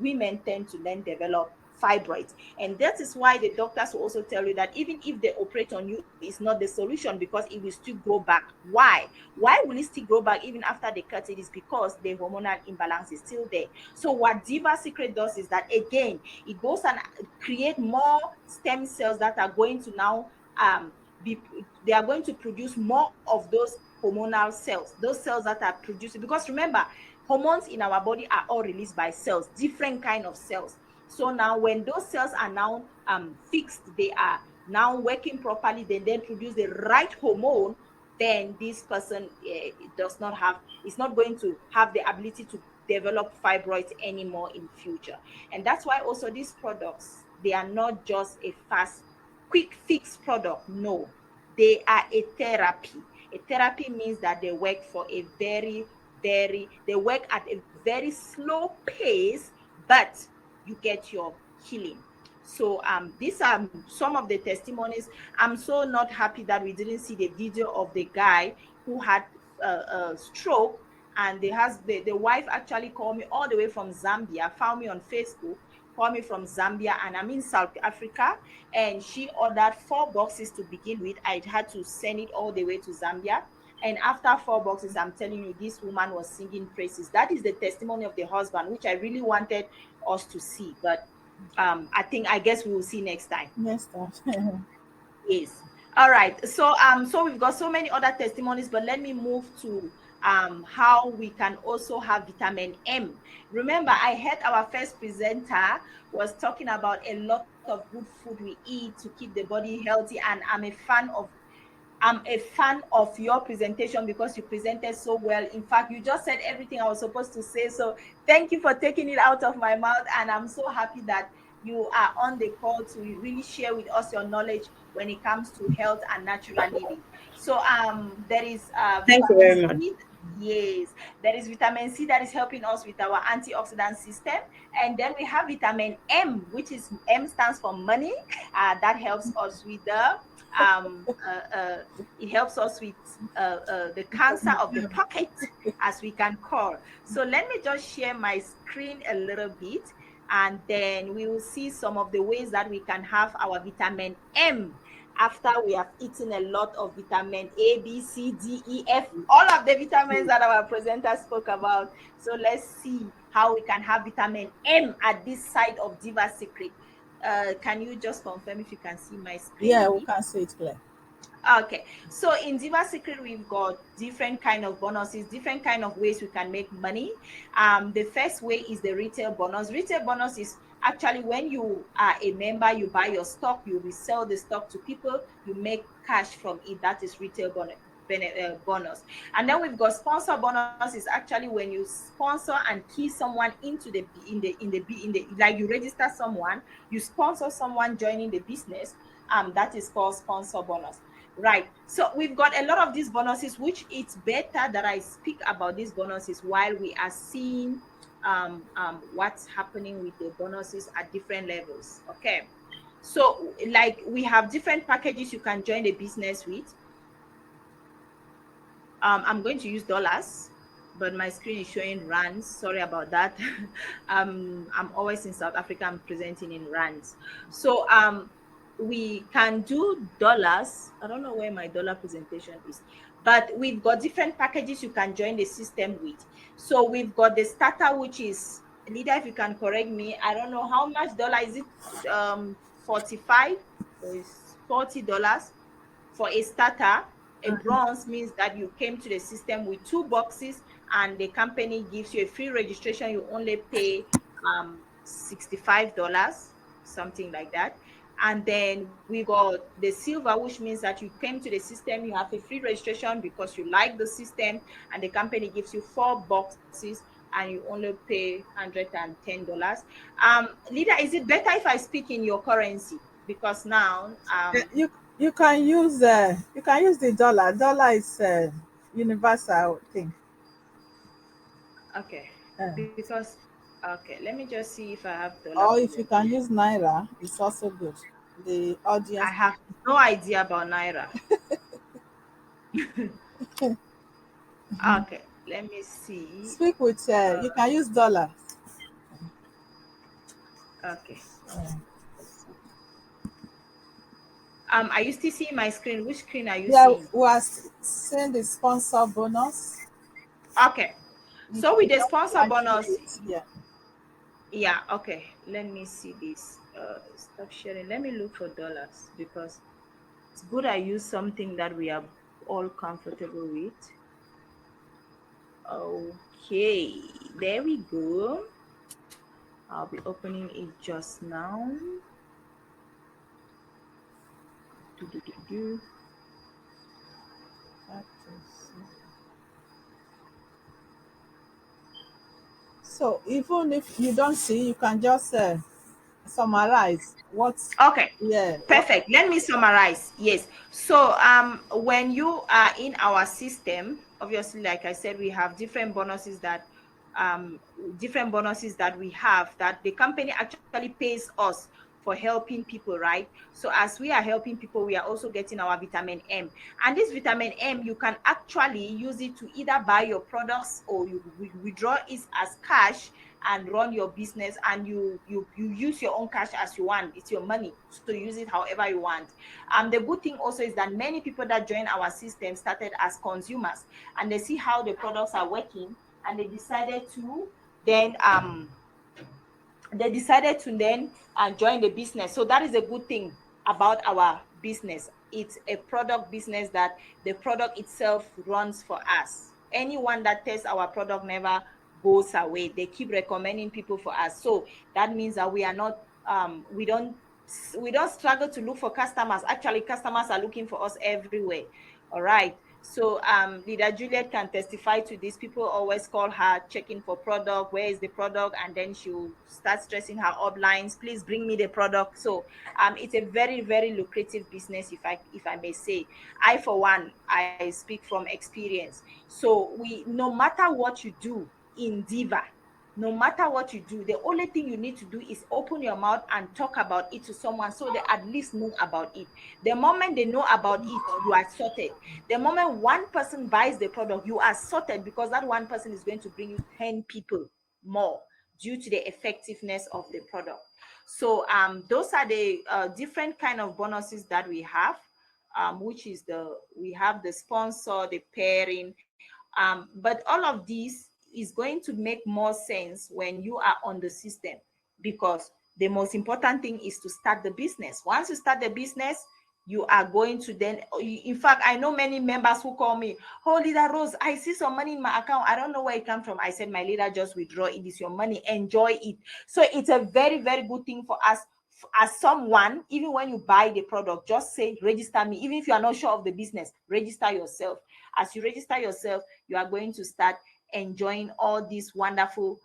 women tend to then develop fibroids. And that is why the doctors will also tell you that even if they operate on you, it's not the solution, because it will still grow back. Why will it still grow back even after they cut it? Is because the hormonal imbalance is still there. So what Diva Secret does is that, again, it goes and create more stem cells that are going to now be they are going to produce more of those hormonal cells, those cells that are producing. Because remember, hormones in our body are all released by cells, different kind of cells. So now when those cells are now fixed, they are now working properly, they then produce the right hormone, then this person does not have is not going to have the ability to develop fibroids anymore in future. And that's why also these products, they are not just a fast quick fix product. No, they are a therapy. A therapy means that they work for a they work at a very slow pace, but you get your healing. So these are some of the testimonies. I'm so not happy that we didn't see the video of the guy who had a stroke, and the wife actually called me all the way from Zambia, found me on Facebook, called me from Zambia, and I'm in South Africa. And she ordered 4 boxes to begin with. I had to send it all the way to Zambia. And after 4 boxes, I'm telling you, this woman was singing praises. That is the testimony of the husband, which I really wanted us to see. But I guess we will see next time. Next time. Yes. All right. So we've got so many other testimonies, but let me move to how we can also have vitamin M. Remember, I heard our first presenter was talking about a lot of good food we eat to keep the body healthy, and I'm a fan of your presentation because you presented so well. In fact, you just said everything I was supposed to say. So thank you for taking it out of my mouth. And I'm so happy that you are on the call to really share with us your knowledge when it comes to health and natural living. So there is Thank you vitamin very much. C. Yes, there is vitamin C that is helping us with our antioxidant system. And then we have vitamin M, which is M stands for money. That helps us with the um, uh, uh, it helps us with the cancer of the pocket, as we can call. So let me just share my screen a little bit, and then we will see some of the ways that we can have our vitamin M after we have eaten a lot of vitamin A, B, C, D, E, F, all of the vitamins that our presenter spoke about. So let's see how we can have vitamin M at this side of Diva Secret. Can you just confirm if you can see my screen a Yeah, we bit? can see it clear. Okay, so in Diva Secret, we've got different kind of bonuses, different kind of ways we can make money. The first way is the retail bonus. Retail bonus is actually when you are a member, you buy your stock, you resell the stock to people, you make cash from it. That is retail bonus. And then we've got sponsor bonus. Is actually when you sponsor and key someone into the like you register someone, you sponsor someone joining the business. That is called sponsor bonus. Right. So we've got a lot of these bonuses, which it's better that I speak about these bonuses while we are seeing what's happening with the bonuses at different levels. Okay. So like we have different packages you can join the business with. I'm going to use dollars, but my screen is showing rands. Sorry about that. I'm always in South Africa. I'm presenting in rands. So we can do dollars. I don't know where my dollar presentation is, but we've got different packages you can join the system with. So we've got the starter, which is leader. If you can correct me, I don't know how much dollar is it. 45 or is $40 for a starter. A bronze means that you came to the system with two boxes and the company gives you a free registration. You only pay $65, something like that. And then we got the silver, which means that you came to the system, you have a free registration because you like the system, and the company gives you four boxes and you only pay $110. Leader, is it better if I speak in your currency? Because now You you can use the dollar. Dollar is universal thing. okay, Uh, because okay, let me just see if I have dollar or if you can presentation. use naira, it's also good. The I audience. have no idea about naira. Okay, let me see. Speak with. You can use dollar. Okay, let's see. Are you still seeing my screen? Which screen are you Yeah, seeing? we are seeing the sponsor bonus. Okay, You so can with the just sponsor type through bonus, it. Yeah. yeah. Okay, let me see this. Stop sharing. Let me look for dollars because it's good I use something that we are all comfortable with. Okay, there we go. I'll be opening it just now. Do, do, do, do. So even if you don't see, you can just summarize what. Okay, Yeah. What? perfect. Let me summarize. Yes. So when you are in our system, obviously, like I said, we have um different bonuses that we have that the company actually pays us for helping people, right? So as we are helping people, we are also getting our vitamin M. And this vitamin M, you can actually use it to either buy your products or you withdraw it as cash and run your business, and you use your own cash as you want. It's your money, so you use it however you want. The good thing also is that many people that join our system started as consumers, and they see how the products are working, and then they decided to then join the business. So that is a good thing about our business. It's a product business that the product itself runs for us. Anyone that tests our product never goes away. They keep recommending people for us. So that means that we are not we don't struggle to look for customers. Actually, customers are looking for us everywhere. All right. So leader Juliet can testify to this. People always call her checking for product. Where is the product? And then she'll start stressing her uplines. Please bring me the product. So it's a very, very lucrative business, if I may say. I, for one, I speak from experience. So we, no matter what you do in Diva, no matter what you do, the only thing you need to do is open your mouth and talk about it to someone so they at least know about it. The moment they know about it, you are sorted. The moment one person buys the product, you are sorted, because that one person is going to bring you 10 people more due to the effectiveness of the product. So those are the different kind of bonuses that we have, which is we have the sponsor, the pairing, but all of these is going to make more sense when you are on the system, because the most important thing is to start the business. Once you start the business, you are going to then, in fact, I know many members who call me, oh, leader Rose, I see some money in my account, I don't know where it come from. I said, my leader, just withdraw it. Is your money, enjoy it. So it's a very, very good thing for us. As someone, even when you buy the product, just say register me. Even if you are not sure of the business, register yourself. As you register yourself, you are going to start enjoying all these wonderful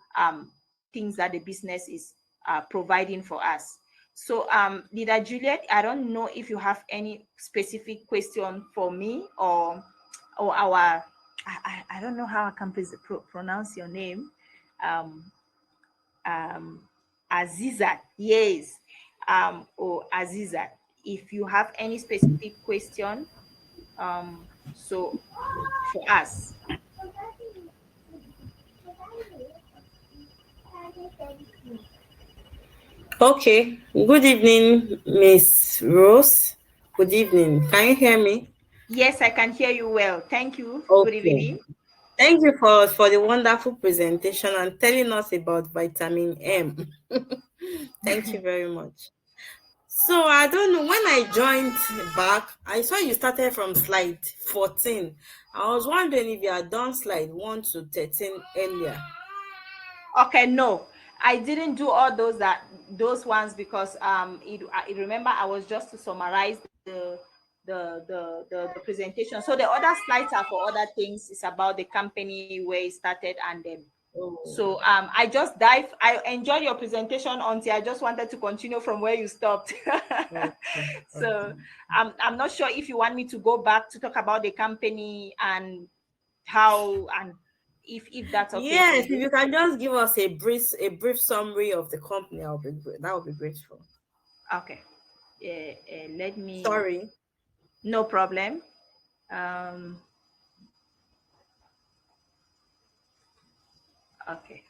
things that the business is providing for us. So leader Juliet, I don't know if you have any specific question for me, or our, I don't know how I can pronounce your name, um um Azizat. Yes, or Azizat, if you have any specific question, so for us. Okay. Good evening, Miss Rose. Good evening. Can you hear me? Yes, I can hear you well. Thank you. Good Okay. evening. Thank you for the wonderful presentation and telling us about vitamin M. Thank you very much. So I don't know, when I joined back, I saw you started from slide 14. I was wondering if you had done slide 1 to 13 earlier. Okay, no, I didn't do all those ones, because remember, I was just to summarize the presentation. So the other slides are for other things. It's about the company, where it started, and then Oh, so I enjoyed your presentation until I just wanted to continue from where you stopped. okay, So okay. I'm not sure if you want me to go back to talk about the company and how, and if that's okay for Yes, if you. you can just give us a brief summary of the company, I'll be great. That would be grateful. Okay. Let me. Sorry. No problem. Um. Okay.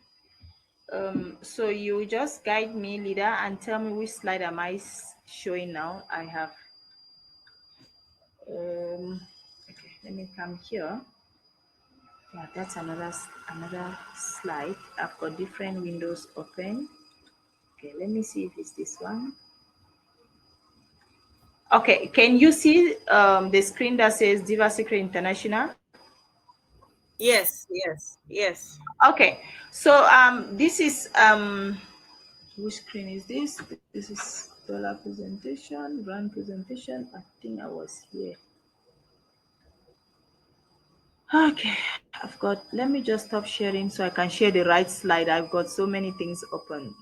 So you just guide me, leader, and tell me which slide am I showing now. I have. Okay. Let me come here. Yeah, that's another slide. I've got different windows open. Okay. Let me see if it's this one. Okay. Can you see the screen that says Diva Secret International? Yes, yes, yes. Okay. So this is which screen is this? This is dollar presentation, brand presentation. I think I was here. Okay, I've got, let me just stop sharing so I can share the right slide. I've got so many things open.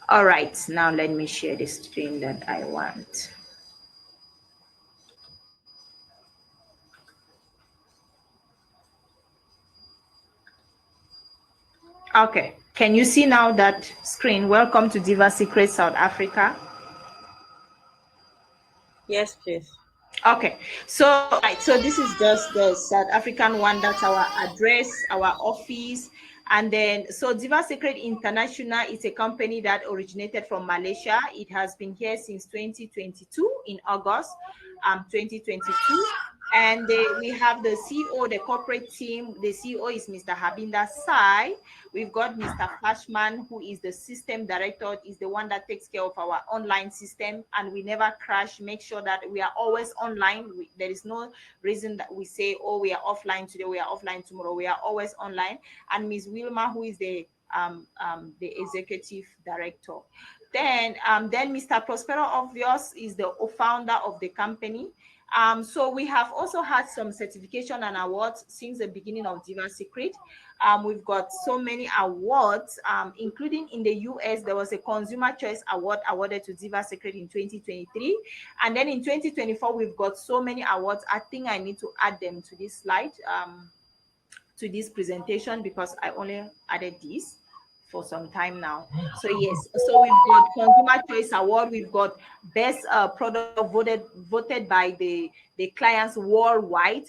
All right, now let me share the screen that I want. Okay, can you see now that screen? Welcome to Diva Secret South Africa. Yes, please. Okay, so right, so this is just the South African one. That's our address, our office, and then so Diva Secret International is a company that originated from Malaysia. It has been here since 2022 in August, 2022, And we have the CEO, the corporate team. The CEO is Mr. Habinda Sai. We've got Mr. Flashman, who is the system director, is the one that takes care of our online system, and we never crash. Make sure that we are always online. There is no reason that we say, oh, we are offline today, we are offline tomorrow. We are always online. And Ms. Wilma, who is the executive director. Then Mr. Prospero Obvious is the founder of the company. So we have also had some certification and awards since the beginning of Diva Secret. We've got so many awards, including in the US, there was a Consumer Choice Award awarded to Diva Secret in 2023. And then in 2024, we've got so many awards. I think I need to add them to this slide, to this presentation, because I only added this for some time now. So yes, so we've got Consumer Choice Award, we've got best product voted by the clients worldwide.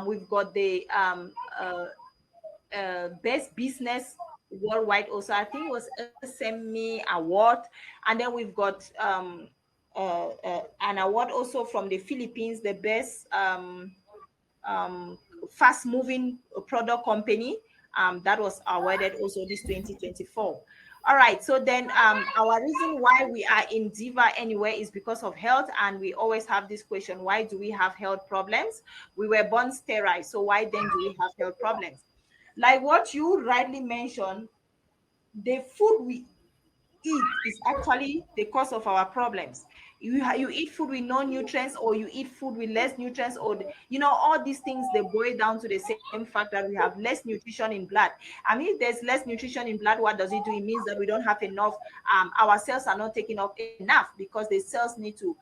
We've got the best business worldwide also. I think it was SME Award, and then we've got an award also from the Philippines, the best um, fast moving product company, that was awarded also this 2024. All right, so then our reason why we are in Diva anyway is because of health, and we always have this question: why do we have health problems? We were born sterile, so why then do we have health problems? Like what you rightly mentioned, the food we eat is actually the cause of our problems. You eat food with no nutrients, or you eat food with less nutrients, or all these things, they boil down to the same fact that we have less nutrition in blood. I mean, if there's less nutrition in blood, what does it do? It means that we don't have enough, our cells are not taking up enough, because the cells need to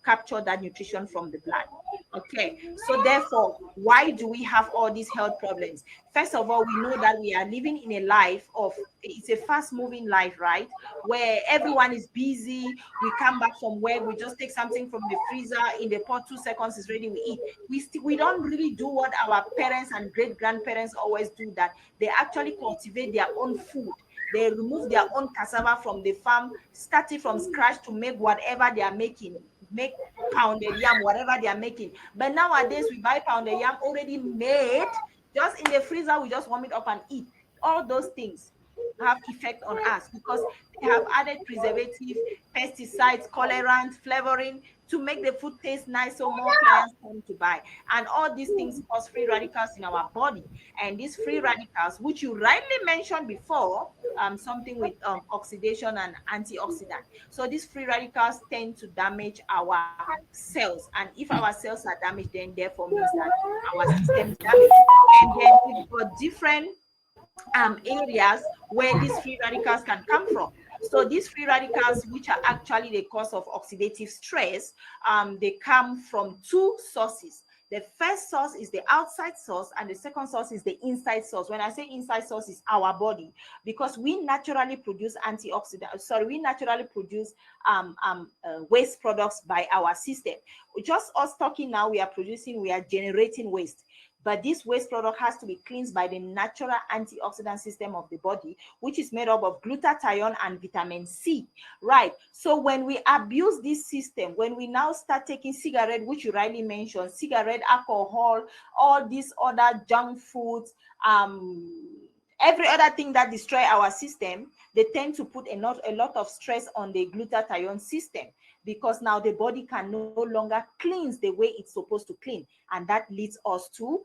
capture that nutrition from the blood. Okay, so therefore, why do we have all these health problems? First of all, we know that we are living in a life of, it's a fast moving life, right? Where everyone is busy. We come back from work, we just take something from the freezer, in the pot, 2 seconds is ready, we eat. We don't really do what our parents and great grandparents always do, that they actually cultivate their own food. They remove their own cassava from the farm, start it from scratch to make whatever they are making, make pounded yam, whatever they are making. But nowadays, we buy pounded yam already made, just in the freezer, we just warm it up and eat. All those things have effect on us, because they have added preservative, pesticides, colorant, flavoring to make the food taste nice, so more clients come to buy. And all these things cause free radicals in our body. And these free radicals, which you rightly mentioned before, something with oxidation and antioxidant. So these free radicals tend to damage our cells. And if our cells are damaged, then therefore means that our system is damaged. And then we've got different areas where these free radicals can come from. So these free radicals, which are actually the cause of oxidative stress, they come from two sources. The first source is the outside source, and the second source is the inside source. When I say inside source, is our body, because we naturally produce antioxidant. Sorry, we naturally produce waste products by our system. Just us talking now, we are generating waste. But this waste product has to be cleansed by the natural antioxidant system of the body, which is made up of glutathione and vitamin C. Right. So when we abuse this system, when we now start taking cigarette, which you rightly mentioned, cigarette, alcohol, all these other junk foods, every other thing that destroy our system, they tend to put a lot of stress on the glutathione system, because now the body can no longer cleanse the way it's supposed to clean, and that leads us to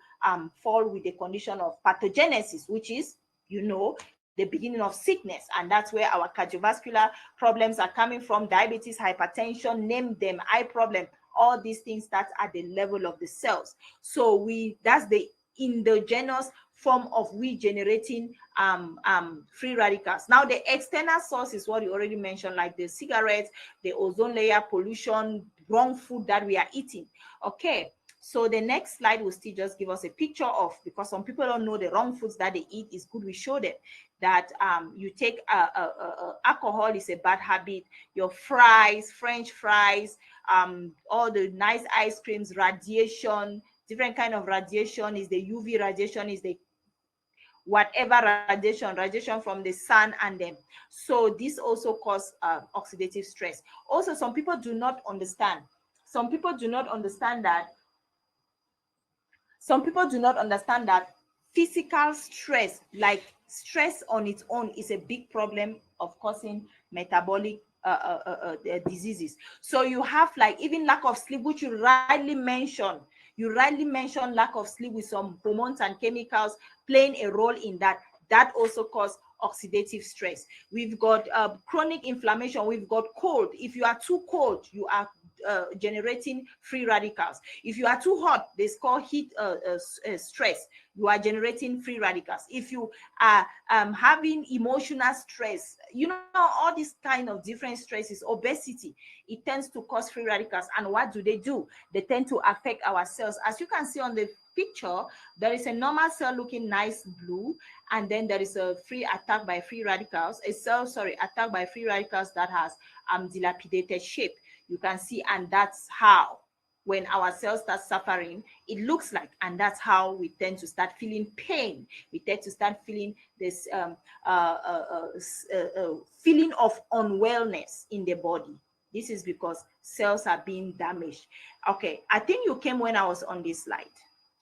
fall with the condition of pathogenesis, which is, the beginning of sickness. And that's where our cardiovascular problems are coming from: diabetes, hypertension, name them, eye problem. All these things start at the level of the cells. So that's the endogenous form of we generating free radicals. Now the external source is what you already mentioned, like the cigarettes, the ozone layer, pollution, wrong food that we are eating. Okay, so the next slide will still just give us a picture of, because some people don't know the wrong foods that they eat. Is good we show them that you take alcohol is a bad habit. Your fries, French fries, all the nice ice creams, radiation, different kind of radiation, is the UV radiation, is the whatever radiation from the sun and them. So this also cause oxidative stress. Also, some people do not understand that Some people do not understand that physical stress, like stress on its own, is a big problem of causing metabolic diseases. So you have like even lack of sleep, which you rightly mentioned. You rightly mentioned lack of sleep with some hormones and chemicals playing a role in that. That also cause oxidative stress. We've got chronic inflammation. We've got cold. If you are too cold, you are generating free radicals. If you are too hot, they call heat stress. You are generating free radicals. If you are having emotional stress, you know, all these kind of different stresses, obesity, it tends to cause free radicals. And what do? They tend to affect our cells. As you can see on the picture, there is a normal cell looking nice blue, and then there is a free attack by free radicals, a cell, sorry, attacked by free radicals that has dilapidated shape. You can see, and that's how when our cells start suffering, it looks like, and that's how we tend to start feeling pain. We tend to start feeling this feeling of unwellness in the body. This is because cells are being damaged. Okay, I think you came when I was on this slide.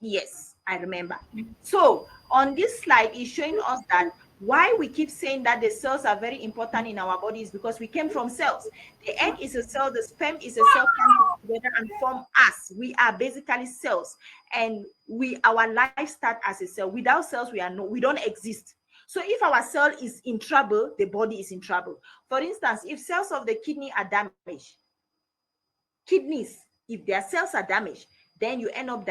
Yes, I remember. So on this slide is showing us that why we keep saying that the cells are very important in our bodies, because we came from cells. The egg is a cell, the sperm is a cell, come together and form us. We are basically cells, and our life start as a cell. Without cells, we don't exist. So if our cell is in trouble, the body is in trouble. For instance, if cells of the kidney are damaged, kidneys, if their cells are damaged, then you end up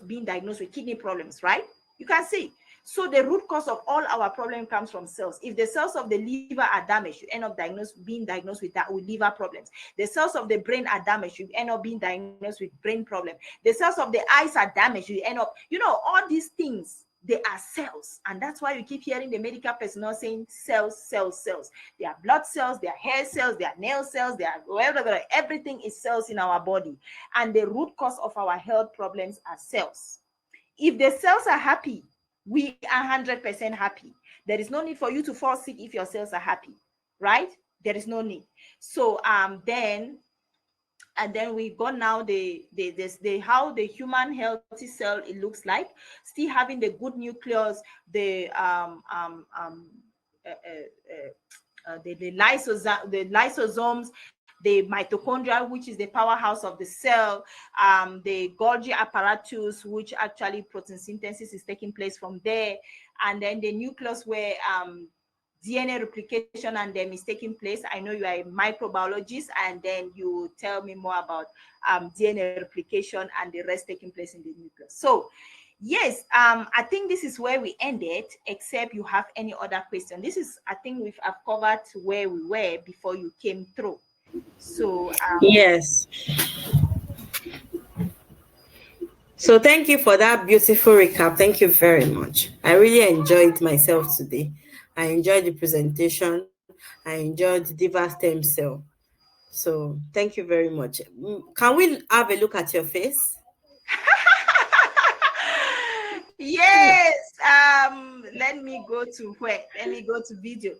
being diagnosed with kidney problems, right? You can see. So the root cause of all our problem comes from cells. If the cells of the liver are damaged, you end up being diagnosed with that, with liver problems. The cells of the brain are damaged, you end up being diagnosed with brain problem. The cells of the eyes are damaged, you end up, all these things, they are cells. And that's why you keep hearing the medical personnel saying cells, cells, cells. They are blood cells, they are hair cells, they are nail cells, they are whatever. Everything is cells in our body. And the root cause of our health problems are cells. If the cells are happy, we are 100% happy. There is no need for you to fall sick if your cells are happy, right? There is no need. So then we got now the how the human healthy cell it looks like, still having the good nucleus, the lysosomes, the mitochondria, which is the powerhouse of the cell, the Golgi apparatus, which actually protein synthesis is taking place from there, and then the nucleus where DNA replication and them is taking place. I know you are a microbiologist, and then you tell me more about DNA replication and the rest taking place in the nucleus. So yes, I think this is where we ended, except you have any other question. This is, I think I've covered where we were before you came through. So Yes. So thank you for that beautiful recap. Thank you very much. I really enjoyed myself today. I enjoyed the presentation. I enjoyed Diva stem cell. So thank you very much. Can we have a look at your face? yes, let me go to where? Let me go to video.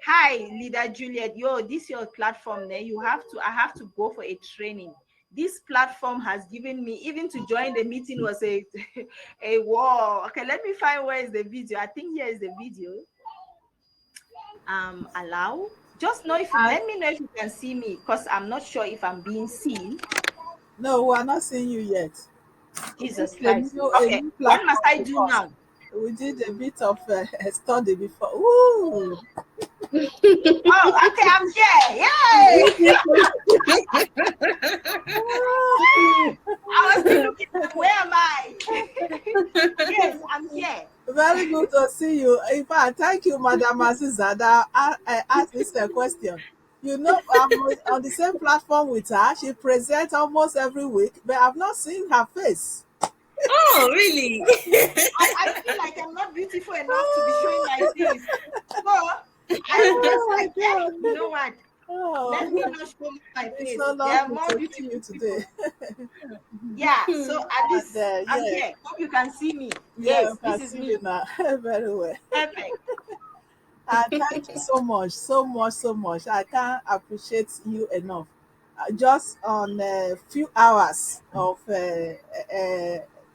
Hi, leader Juliet. Yo, this your platform there. I have to go for a training. This platform has given me, even to join the meeting was a war. Okay, let me find where is the video. I think here is the video. Allow. Just know if you I, let me know if you can see me, because I'm not sure if I'm being seen. no, we are not seeing you yet. This Jesus is a Christ. new a Okay, new what must platform I to do us. now? We did a bit of a study before. Ooh. Oh, okay, I'm here. Yay! I was still looking at where am I? Yes, I'm here. Very good to see you. In fact, thank you, Madam Aziza, that I asked this question. You know, I'm on the same platform with her. She presents almost every week, but I've not seen her face. Oh, really? I feel like I'm not beautiful enough to be showing my face. So I was Oh my like, God. you know what? Let me Oh, not show my face. it's so There are lovely more to see beautiful you people. today. Yeah, so at And least I'm yeah, here. Hope you can see me. yeah, Yes, we this can is see you me. now very well. Perfect. And thank you so much, so much, so much. I can't appreciate you enough. Just on a few hours of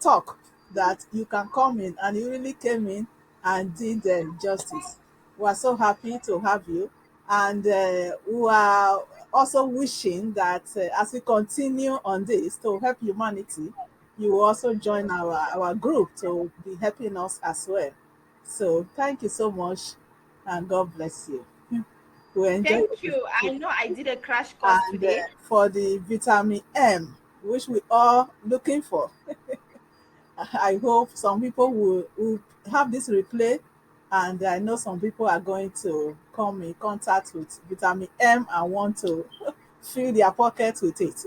talk. that you can come in, and you really came in and did justice. We are so happy to have you, and we are also wishing that as we continue on this to help humanity, you will also join our group to be helping us as well. So thank you so much, and God bless you. We enjoy the Thank you. I know I presentation, did a crash course and today. for the vitamin M, which we are looking for. I hope some people will have this replay, and I know some people are going to come in contact with vitamin M and want to fill their pockets with it.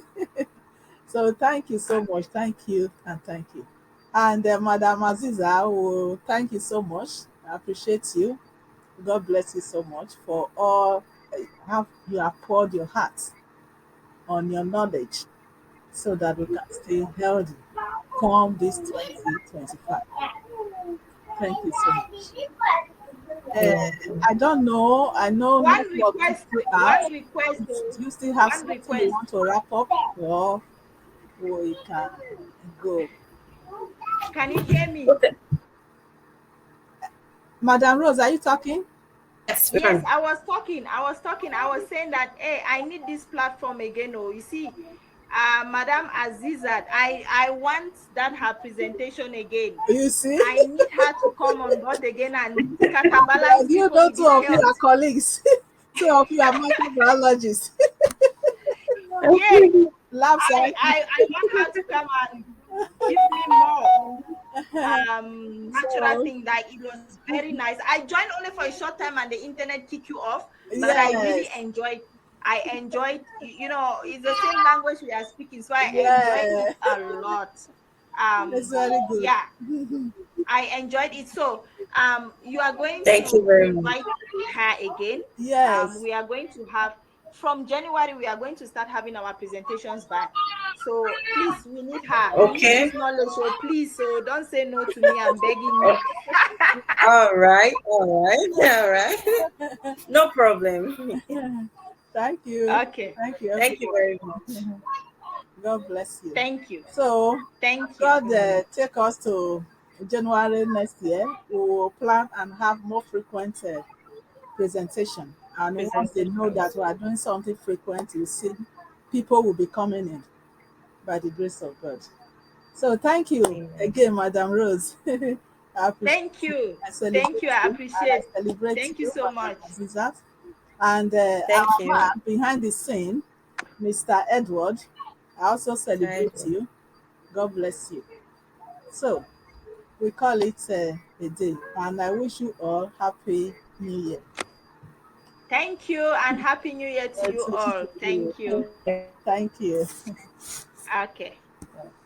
So thank you so much. Thank you and thank you. And Madam Aziza, thank you so much. I appreciate you. God bless you so much for all have you have poured your heart on your knowledge so that we can stay healthy come this 2025. Thank you so much. Uh, You're welcome. I don't know. I know One network is request, still out. one request, Do you still have one something you request. want to wrap up, or we can go? Can you hear me? Okay. Madam Rose, are you talking? Yes, we Yes, can. I was saying that, hey, I need this platform again. Oh, you see, Madam Azizat, I want that her presentation again. You see? I need her to come on board again and scatter balance Do you people know with two this of you are health. colleagues? Two of you are microbiologists. Yes, Lab I want her to come and give me more on natural So, thing. That it was very nice. I joined only for a short time and the internet kick you off, but I really yes, enjoyed. I enjoyed, it's the same language we are speaking, so I enjoyed it yeah, a lot. it's very good. Yeah, I enjoyed it. So, you are going Thank you to very much. invite her again. Yes, We are going to have from January. We are going to start having our presentations back. So please, we need her. We need Okay. this knowledge. So please, so don't say no to me. I'm begging you. All right. All right. All right. No problem. thank you. Okay. Thank you, Thank you everyone. very much. God bless you. Thank you. So, Thank you. God take us to January next year. We will plan and have more frequent presentation. And once they know that Presentations. we are doing something frequent, you see, people will be coming in by the grace of God. So, thank you Amen. again, Madam Rose. I appreciate Thank you. you. I Thank celebrate you. I you, and I appreciate. celebrate Thank you you, so Madam much. Azizat. And Thank our you. man behind the scene, Mr. Edward, I also Thank celebrate you. you. God bless you. So, we call it a day, and I wish you all happy New Year. Thank you and happy new year to you To all. you. Thank you. Thank you. Okay.